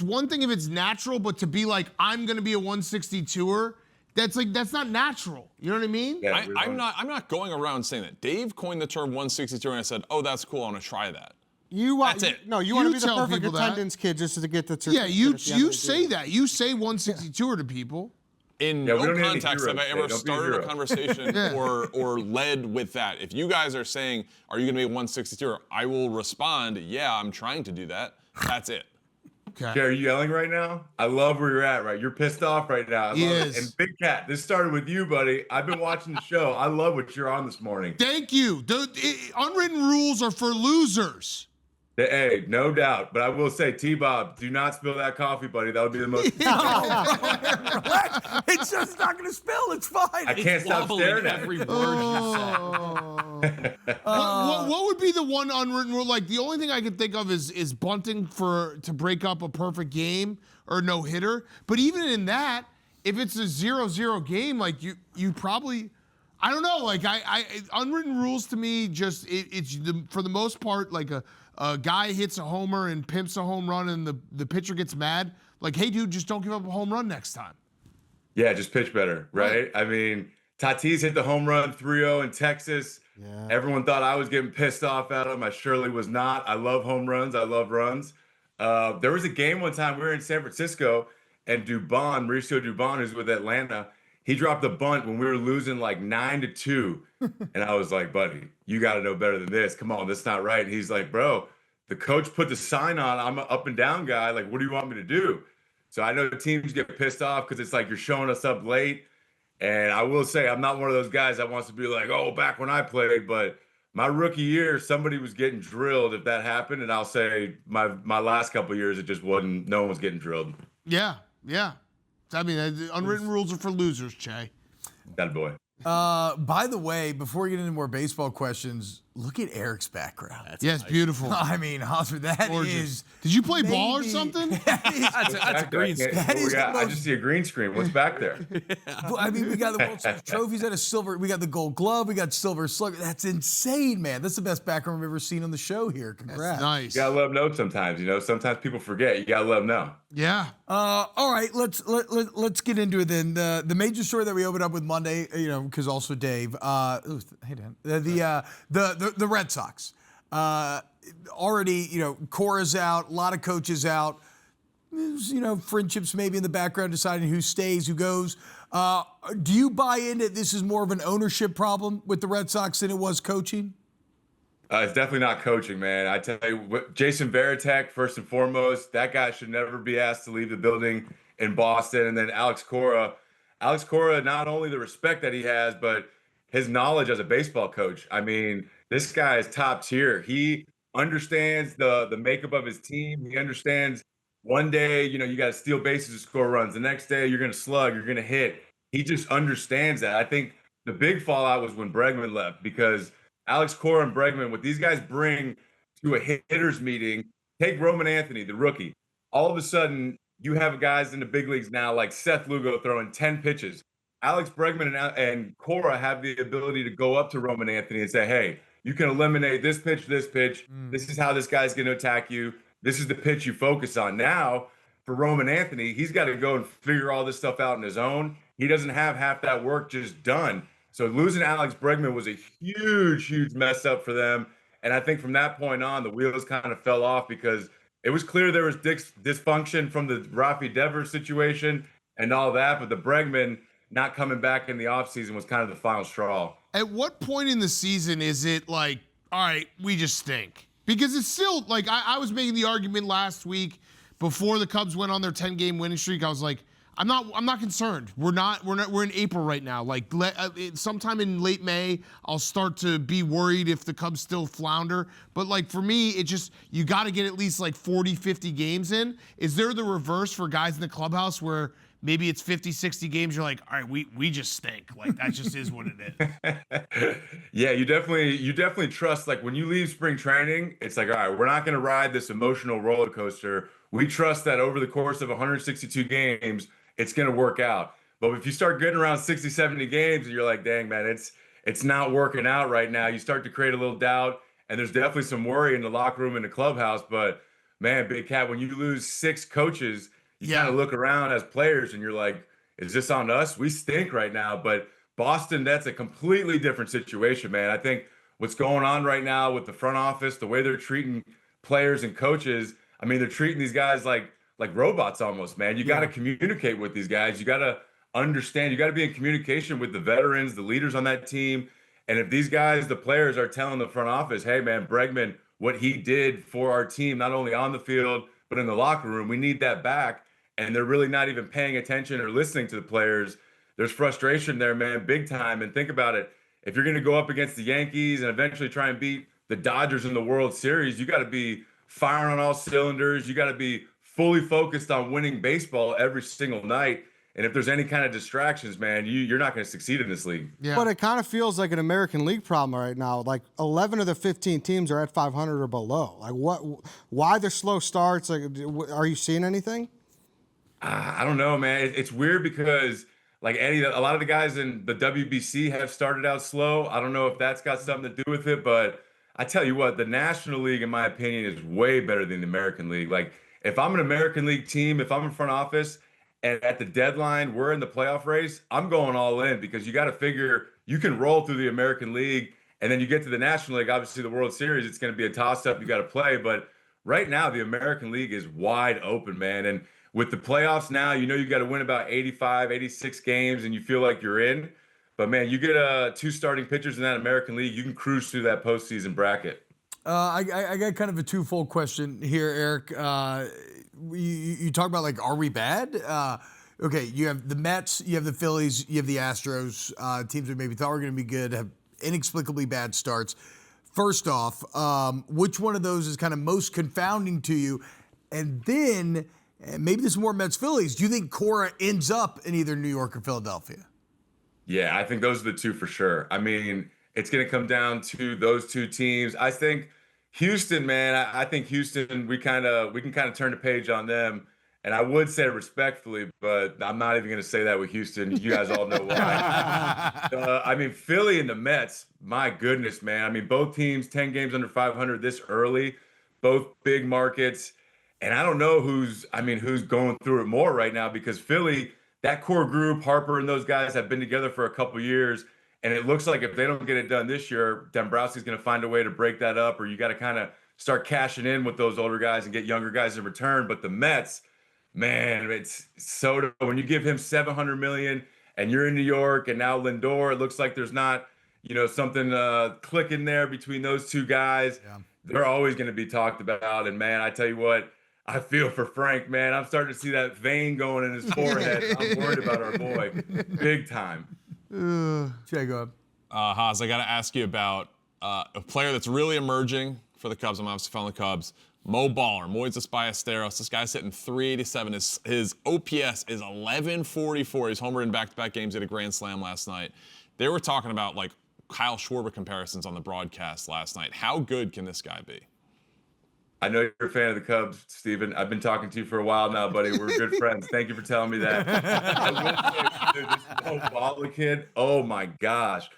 one thing if it's natural, but to be like, I'm gonna be a 162er, that's not natural. You know what I mean? Yeah, I'm not going around saying that. Dave coined the term 162, and I said, "Oh, that's cool. I want to try that." That's it. No, you want to be the tell perfect people that. attendance kid just to get the Yeah, you certificate at the end of the say year. that. You say 162er to people. In Yeah, we no don't need any context have I heroes, ever Dave. Don't be a started a hero. conversation Yeah. or led with that. If you guys are saying, "Are you going to be a 162er?" I will respond, "Yeah, I'm trying to do that." That's it. Okay. Che, are you yelling right now? I love where you're at, right? You're pissed off right now. I He love is. it. And Big Cat, this started with you, buddy. I've been watching the show. I love what you're on this morning. Thank you. Unwritten rules are for losers. Hey, no doubt. But I will say, T-Bob, do not spill that coffee, buddy. That would be the most. Relax. It's just not going to spill. It's fine. I can't stop Wobbling staring at every it. word you say. What would be the one unwritten rule? Like the only thing I can think of is bunting to break up a perfect game or no hitter. But even in that, if it's a 0-0 game, like you probably, I don't know. Like unwritten rules to me just for the most part like a guy hits a homer and pimps a home run and the pitcher gets mad. Like, hey dude, just don't give up a home run next time. Yeah, just pitch better, right? I mean, Tatis hit the home run 3-0 in Texas. Yeah. Everyone thought I was getting pissed off at him. I surely was not. I love home runs. I love runs. There was a game one time we were in San Francisco, and Mauricio Dubon, who's with Atlanta, he dropped a bunt when we were losing like 9-2. And I was like, buddy, you got to know better than this. Come on, that's not right. And he's like, bro, the coach put the sign on. I'm an up and down guy. Like, what do you want me to do? So I know teams get pissed off because it's like you're showing us up late. And I will say, I'm not one of those guys that wants to be like, oh, back when I played. But my rookie year, somebody was getting drilled if that happened. And I'll say my last couple of years, it just wasn't, no one was getting drilled. Yeah. I mean, the unwritten rules are for losers, Che. That boy. By the way, before we get into more baseball questions, look at Eric's background. Yes, beautiful. I mean, Hosmer, that Gorgeous. is. Did you play ball or maybe- something? That's a green screen. That is the I most- just see a green screen. What's back there? I mean, we got the World Series trophies at a silver. We got the Gold Glove. We got Silver Slugger. That's insane, man. That's the best background we've ever seen on the show here. Congrats. Nice. You gotta let them know sometimes. You know, sometimes people forget. You gotta let them know. Yeah. All right, let's get into it then. The major story that we opened up with Monday, you know, because also Dave. Hey Dan. The Red Sox. Already, you know, Cora's out. A lot of coaches out. There's, you know, friendships maybe in the background deciding who stays, who goes. Do you buy in that this is more of an ownership problem with the Red Sox than it was coaching? It's definitely not coaching, man. I tell you what, Jason Varitek, first and foremost, that guy should never be asked to leave the building in Boston. And then Alex Cora, not only the respect that he has, but his knowledge as a baseball coach. I mean, this guy is top tier. He understands the makeup of his team. He understands one day, you got to steal bases to score runs. The next day, you're going to slug, you're going to hit. He just understands that. I think the big fallout was when Bregman left, because Alex Cora and Bregman, what these guys bring to a hitters meeting, take Roman Anthony, the rookie. All of a sudden, you have guys in the big leagues now like Seth Lugo throwing 10 pitches. Alex Bregman and Cora have the ability to go up to Roman Anthony and say, hey, you can eliminate this pitch, this pitch. This is how this guy's going to attack you. This is the pitch you focus on. Now, for Roman Anthony, he's got to go and figure all this stuff out on his own. He doesn't have half that work just done. So losing Alex Bregman was a huge, huge mess up for them. And I think from that point on, the wheels kind of fell off, because it was clear there was dysfunction from the Rafi Devers situation and all that. But the Bregman not coming back in the offseason was kind of the final straw. At what point in the season is it like, all right, we just stink? Because it's still like, I was making the argument last week before the Cubs went on their 10-game winning streak. I was like, I'm not concerned. We're in April right now. Like sometime in late May, I'll start to be worried if the Cubs still flounder. But like for me, it just, you got to get at least like 40, 50 games in. Is there the reverse for guys in the clubhouse where maybe it's 50, 60 games, you're like, all right, we just stink. Like that just is what it is. Yeah, you definitely trust, like when you leave spring training, it's like, all right, we're not going to ride this emotional roller coaster. We trust that over the course of 162 games, it's going to work out. But if you start getting around 60, 70 games and you're like, dang, man, it's not working out right now, you start to create a little doubt. And there's definitely some worry in the locker room and the clubhouse. But man, Big Cat, when you lose 6 coaches, you kind of look around as players and you're like, is this on us? We stink right now. But Boston, that's a completely different situation, man. I think what's going on right now with the front office, the way they're treating players and coaches, I mean, they're treating these guys like robots almost, man. You got to communicate with these guys. You got to understand. You got to be in communication with the veterans, the leaders on that team. And if these guys, the players, are telling the front office, hey, man, Bregman, what he did for our team, not only on the field, but in the locker room, we need that back. And they're really not even paying attention or listening to the players. There's frustration there, man, big time. And think about it. If you're going to go up against the Yankees and eventually try and beat the Dodgers in the World Series, you got to be firing on all cylinders. You got to be fully focused on winning baseball every single night. And if there's any kind of distractions, man, you're not going to succeed in this league. Yeah. But it kind of feels like an American League problem right now. Like 11 of the 15 teams are at 500 or below. Like why the slow starts? Like, are you seeing anything? I don't know, man. It's weird because, like Eddie, a lot of the guys in the WBC have started out slow. I don't know if that's got something to do with it, but I tell you what, the National League, in my opinion, is way better than the American League. Like, if I'm an American League team, if I'm in front office, and at the deadline we're in the playoff race, I'm going all in, because you got to figure you can roll through the American League, and then you get to the National League, obviously the World Series, it's going to be a toss-up. You got to play. But right now, the American League is wide open, man. And with the playoffs now, you got to win about 85, 86 games, and you feel like you're in. But, man, you get 2 starting pitchers in that American League, you can cruise through that postseason bracket. I got kind of a twofold question here, Eric. You talk about, like, are we bad? Okay, you have the Mets, you have the Phillies, you have the Astros, teams that maybe thought were going to be good, have inexplicably bad starts. First off, which one of those is kind of most confounding to you? And then, maybe this is more Mets Phillies, do you think Cora ends up in either New York or Philadelphia? Yeah, I think those are the two for sure. I mean, it's going to come down to those 2 teams. I think Houston, man, I think Houston, we can kind of turn the page on them. And I would say respectfully, but I'm not even going to say that with Houston. You guys all know why. I mean, Philly and the Mets, my goodness, man. I mean, both teams, 10 games under 500 this early, both big markets. And I don't know who's going through it more right now, because Philly, that core group, Harper and those guys have been together for a couple years. And it looks like if they don't get it done this year, Dombrowski's going to find a way to break that up, or you got to kind of start cashing in with those older guys and get younger guys in return. But the Mets, man, it's Soto, when you give him $700 million and you're in New York, and now Lindor, it looks like there's not, something clicking there between those two guys. Yeah. They're always going to be talked about. And man, I tell you what, I feel for Frank, man. I'm starting to see that vein going in his forehead. I'm worried about our boy, big time. Jay, go ahead. Haas, I got to ask you about a player that's really emerging for the Cubs. I'm obviously following the Cubs. Mo Baller, Moises Ballesteros. This guy's hitting 387. His OPS is 1144. He's homered in back-to-back games. He had a grand slam last night. They were talking about like Kyle Schwarber comparisons on the broadcast last night. How good can this guy be? I know you're a fan of the Cubs, Steven. I've been talking to you for a while now, buddy. We're good friends. Thank you for telling me that. I will say, dude, this Mo Baller kid, oh my gosh.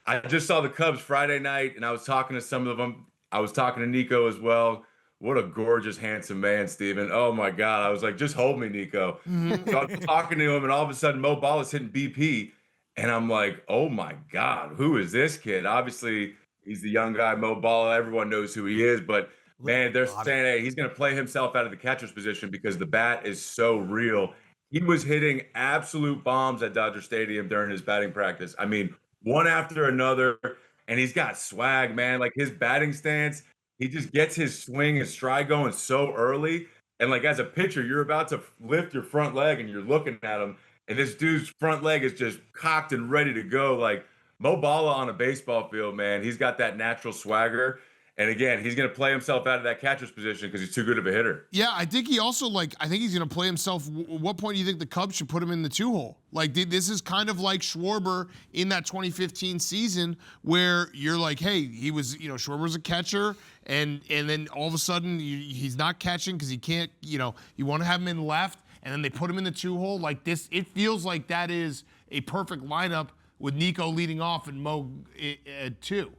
I just saw the Cubs Friday night, and I was talking to some of them. I was talking to Nico as well. What a gorgeous, handsome man, Steven. Oh, my God. I was like, just hold me, Nico. So I was talking to him, and all of a sudden, Mo Baller's hitting BP. And I'm like, oh, my God, who is this kid? Obviously, he's the young guy, Mo Baller. Everyone knows who he is. But, man, they're saying, hey, he's going to play himself out of the catcher's position because the bat is so real. He was hitting absolute bombs at Dodger Stadium during his batting practice. I mean, one after another. And he's got swag, man. Like, his batting stance, he just gets his swing and stride going so early. And like as a pitcher, you're about to lift your front leg and you're looking at him. And this dude's front leg is just cocked and ready to go. Like Mo Balla on a baseball field, man. He's got that natural swagger. And again, he's going to play himself out of that catcher's position because he's too good of a hitter. Yeah, I think he also, I think he's going to play himself. At what point do you think the Cubs should put him in the 2-hole? Like, this is kind of like Schwarber in that 2015 season where you're like, hey, he was, Schwarber's a catcher, and then all of a sudden he's not catching because he can't, you want to have him in left, and then they put him in the 2-hole. Like this, it feels like that is a perfect lineup with Nico leading off and Mo at 2.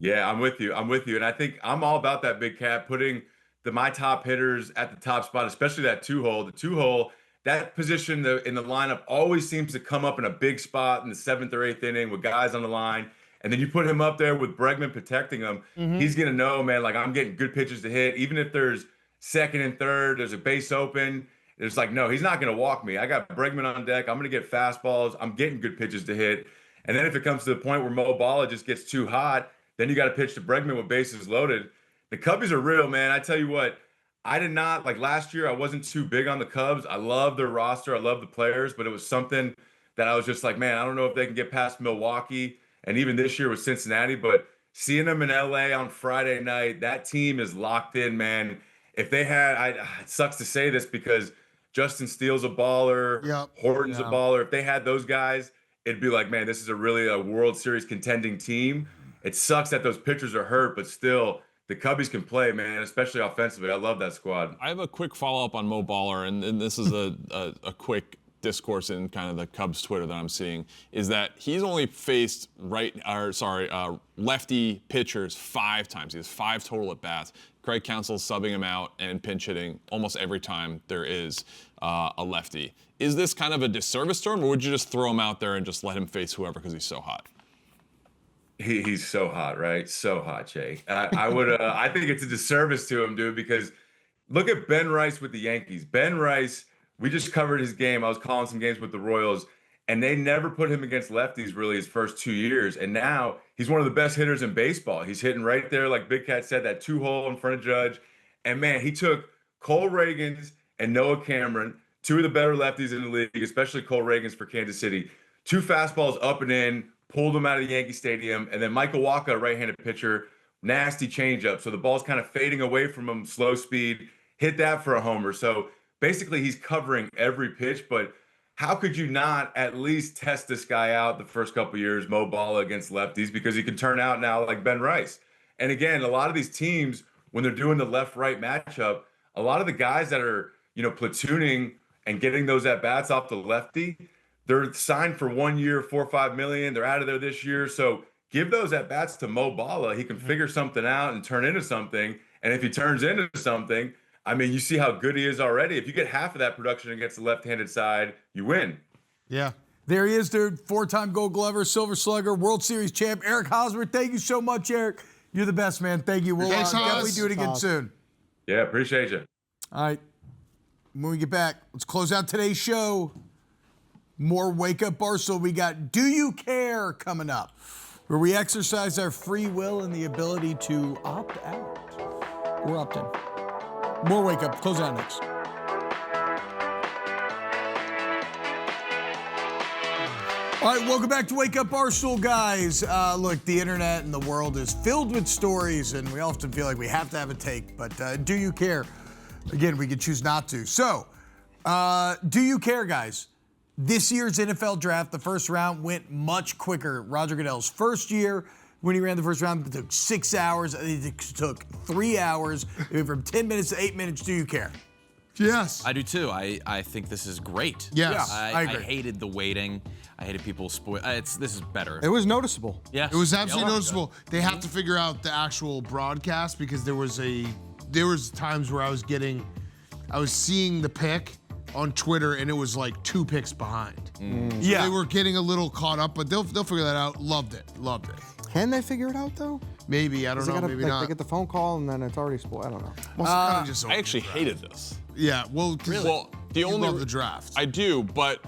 Yeah, I'm with you. And I think I'm all about that, Big Cat, putting my top hitters at the top spot, especially that 2-hole. The 2-hole, that position in the lineup always seems to come up in a big spot in the 7th or 8th inning with guys on the line. And then you put him up there with Bregman protecting him. Mm-hmm. He's going to know, man, like I'm getting good pitches to hit. Even if there's 2nd and 3rd, there's a base open. It's like, no, he's not going to walk me. I got Bregman on deck. I'm going to get fastballs. I'm getting good pitches to hit. And then if it comes to the point where Mo Balla just gets too hot, then you got to pitch to Bregman with bases loaded. The Cubbies are real, man. I tell you what, I did not, like last year, I wasn't too big on the Cubs. I love their roster. I love the players, but it was something that I was just like, man, I don't know if they can get past Milwaukee. And even this year with Cincinnati, but seeing them in LA on Friday night, that team is locked in, man. If they had, it sucks to say this because Justin Steele's a baller, Horton's a baller. If they had those guys, it'd be like, man, this is a World Series contending team. It sucks that those pitchers are hurt, but still, the Cubbies can play, man, especially offensively. I love that squad. I have a quick follow-up on Mo Baller, and this is a quick discourse in kind of the Cubs Twitter that I'm seeing, is that he's only faced lefty pitchers 5 times. He has 5 total at-bats. Craig Counsell's subbing him out and pinch hitting almost every time there is a lefty. Is this kind of a disservice to him, or would you just throw him out there and just let him face whoever because he's so hot? He's so hot, right? So hot, Jay. I think it's a disservice to him, dude, because look at Ben Rice with the Yankees. Ben Rice, we just covered his game. I was calling some games with the Royals, and they never put him against lefties really his first 2 years. And now he's one of the best hitters in baseball. He's hitting right there, like Big Cat said, that 2-hole in front of Judge. And man, he took Cole Reagans and Noah Cameron, 2 of the better lefties in the league, especially Cole Reagans for Kansas City. 2 fastballs up and in, pulled him out of Yankee Stadium, and then Michael Wacha, right-handed pitcher, nasty changeup. So the ball's kind of fading away from him, slow speed, hit that for a homer. So basically he's covering every pitch, but how could you not at least test this guy out the first couple of years, Mo Balla against lefties, because he can turn out now like Ben Rice. And again, a lot of these teams, when they're doing the left-right matchup, a lot of the guys that are, platooning and getting those at-bats off the lefty, they're signed for 1 year, $4 or $5 million. They're out of there this year. So give those at-bats to Mo Balla. He can figure something out and turn into something. And if he turns into something, I mean, you see how good he is already. If you get half of that production against the left-handed side, you win. Yeah. There he is, dude. 4-time Gold Glover, Silver Slugger, World Series champ, Eric Hosmer. Thank you so much, Eric. You're the best, man. Thank you. We'll definitely do it again soon. Yeah, appreciate you. All right. When we get back, let's close out today's show. More Wake Up Barstool. We got Do You Care coming up, where we exercise our free will and the ability to opt out. We're opt in. More Wake Up. Close it out next. All right, welcome back to Wake Up Barstool, guys. Look, the internet and the world is filled with stories, and we often feel like we have to have a take, but do you care? Again, we could choose not to. So, do you care, guys? This year's NFL draft, the first round went much quicker. Roger Goodell's first year, when he ran the first round, it took 6 hours. It took 3 hours. It went from 10 minutes to 8 minutes. Do you care? Yes. I do too. I think this is great. Yes. I agree. I hated the waiting. I hated people spoil. This is better. It was noticeable. Yes. It was absolutely Yeah. noticeable. They have to figure out the actual broadcast because there was times where I was seeing the pick on Twitter and it was like 2 picks behind. So they were getting a little caught up, but they'll figure that out. Loved it. Can they figure it out though? Maybe, I don't know, maybe not. They get the phone call and then it's already spoiled. I don't know. Well, it's kinda just I actually hated this. Yeah, well, Well, the only love the draft. I do, but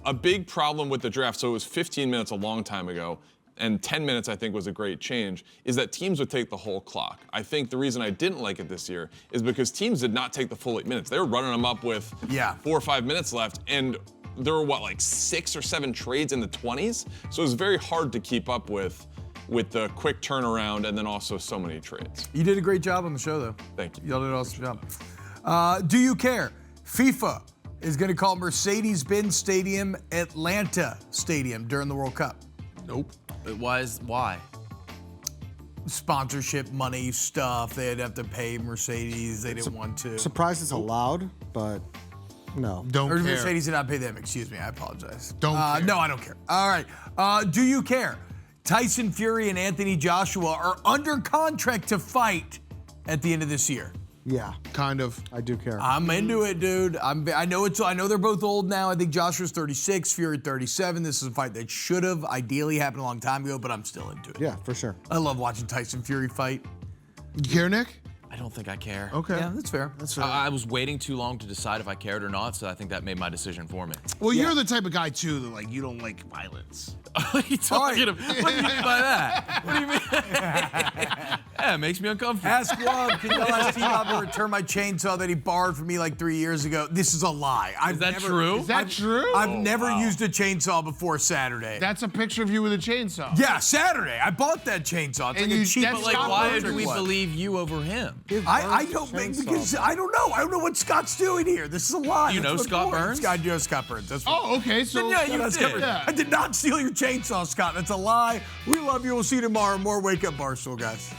a big problem with the draft, so it was 15 minutes a long time ago, and 10 minutes I think was a great change, is that teams would take the whole clock. I think the reason I didn't like it this year is because teams did not take the full 8 minutes. They were running them up with 4 or 5 minutes left, and there were like 6 or 7 trades in the 20s, so it was very hard to keep up with the quick turnaround and then also so many trades. You did a great job on the show, though. Thank you. Y'all did an awesome job. Do you care? FIFA is going to call Mercedes-Benz Stadium Atlanta Stadium during the World Cup. Nope. Why? Sponsorship money stuff. They'd have to pay Mercedes. They didn't want to. Surprised it's allowed, but no. Don't Or care. Mercedes did not pay them. Excuse me. I apologize. Don't care. No, I don't care. All right. Do you care? Tyson Fury and Anthony Joshua are under contract to fight at the end of this year. Yeah, Kind of. I do care. I'm into it, dude. I know they're both old now. I think Joshua's 36, Fury 37. This is a fight that should have ideally happened a long time ago, but I'm still into it. Yeah, for sure. I love watching Tyson Fury fight. You care, Nick? I don't think I care. Okay. Yeah, that's fair. That's fair. I was waiting too long to decide if I cared or not, so I think that made my decision for me. Well, you're the type of guy too that like you don't like violence. What are you talking about? What do you mean by that? What do you mean? Yeah, it makes me uncomfortable. Ask Wub, can you ask T-Bob to return my chainsaw that he borrowed from me like 3 years ago? This is a lie. Is that true? Is that true? I've never used a chainsaw before Saturday. That's a picture of you with a chainsaw. Yeah, Saturday. I bought that chainsaw. It's And like a you- cheap. that's But like, Scott why Burns did we one. believe you over him? I don't because I don't know. I don't know what Scott's doing here. This is a lie. You That's know what's Scott important. Burns? I do know Scott Burns. That's what. Oh, okay. So Yeah, you That's did. Scott Burns. Yeah. I did not steal your chainsaw, Scott. That's a lie. We love you. We'll see you tomorrow. More Wake Up Barstool, guys.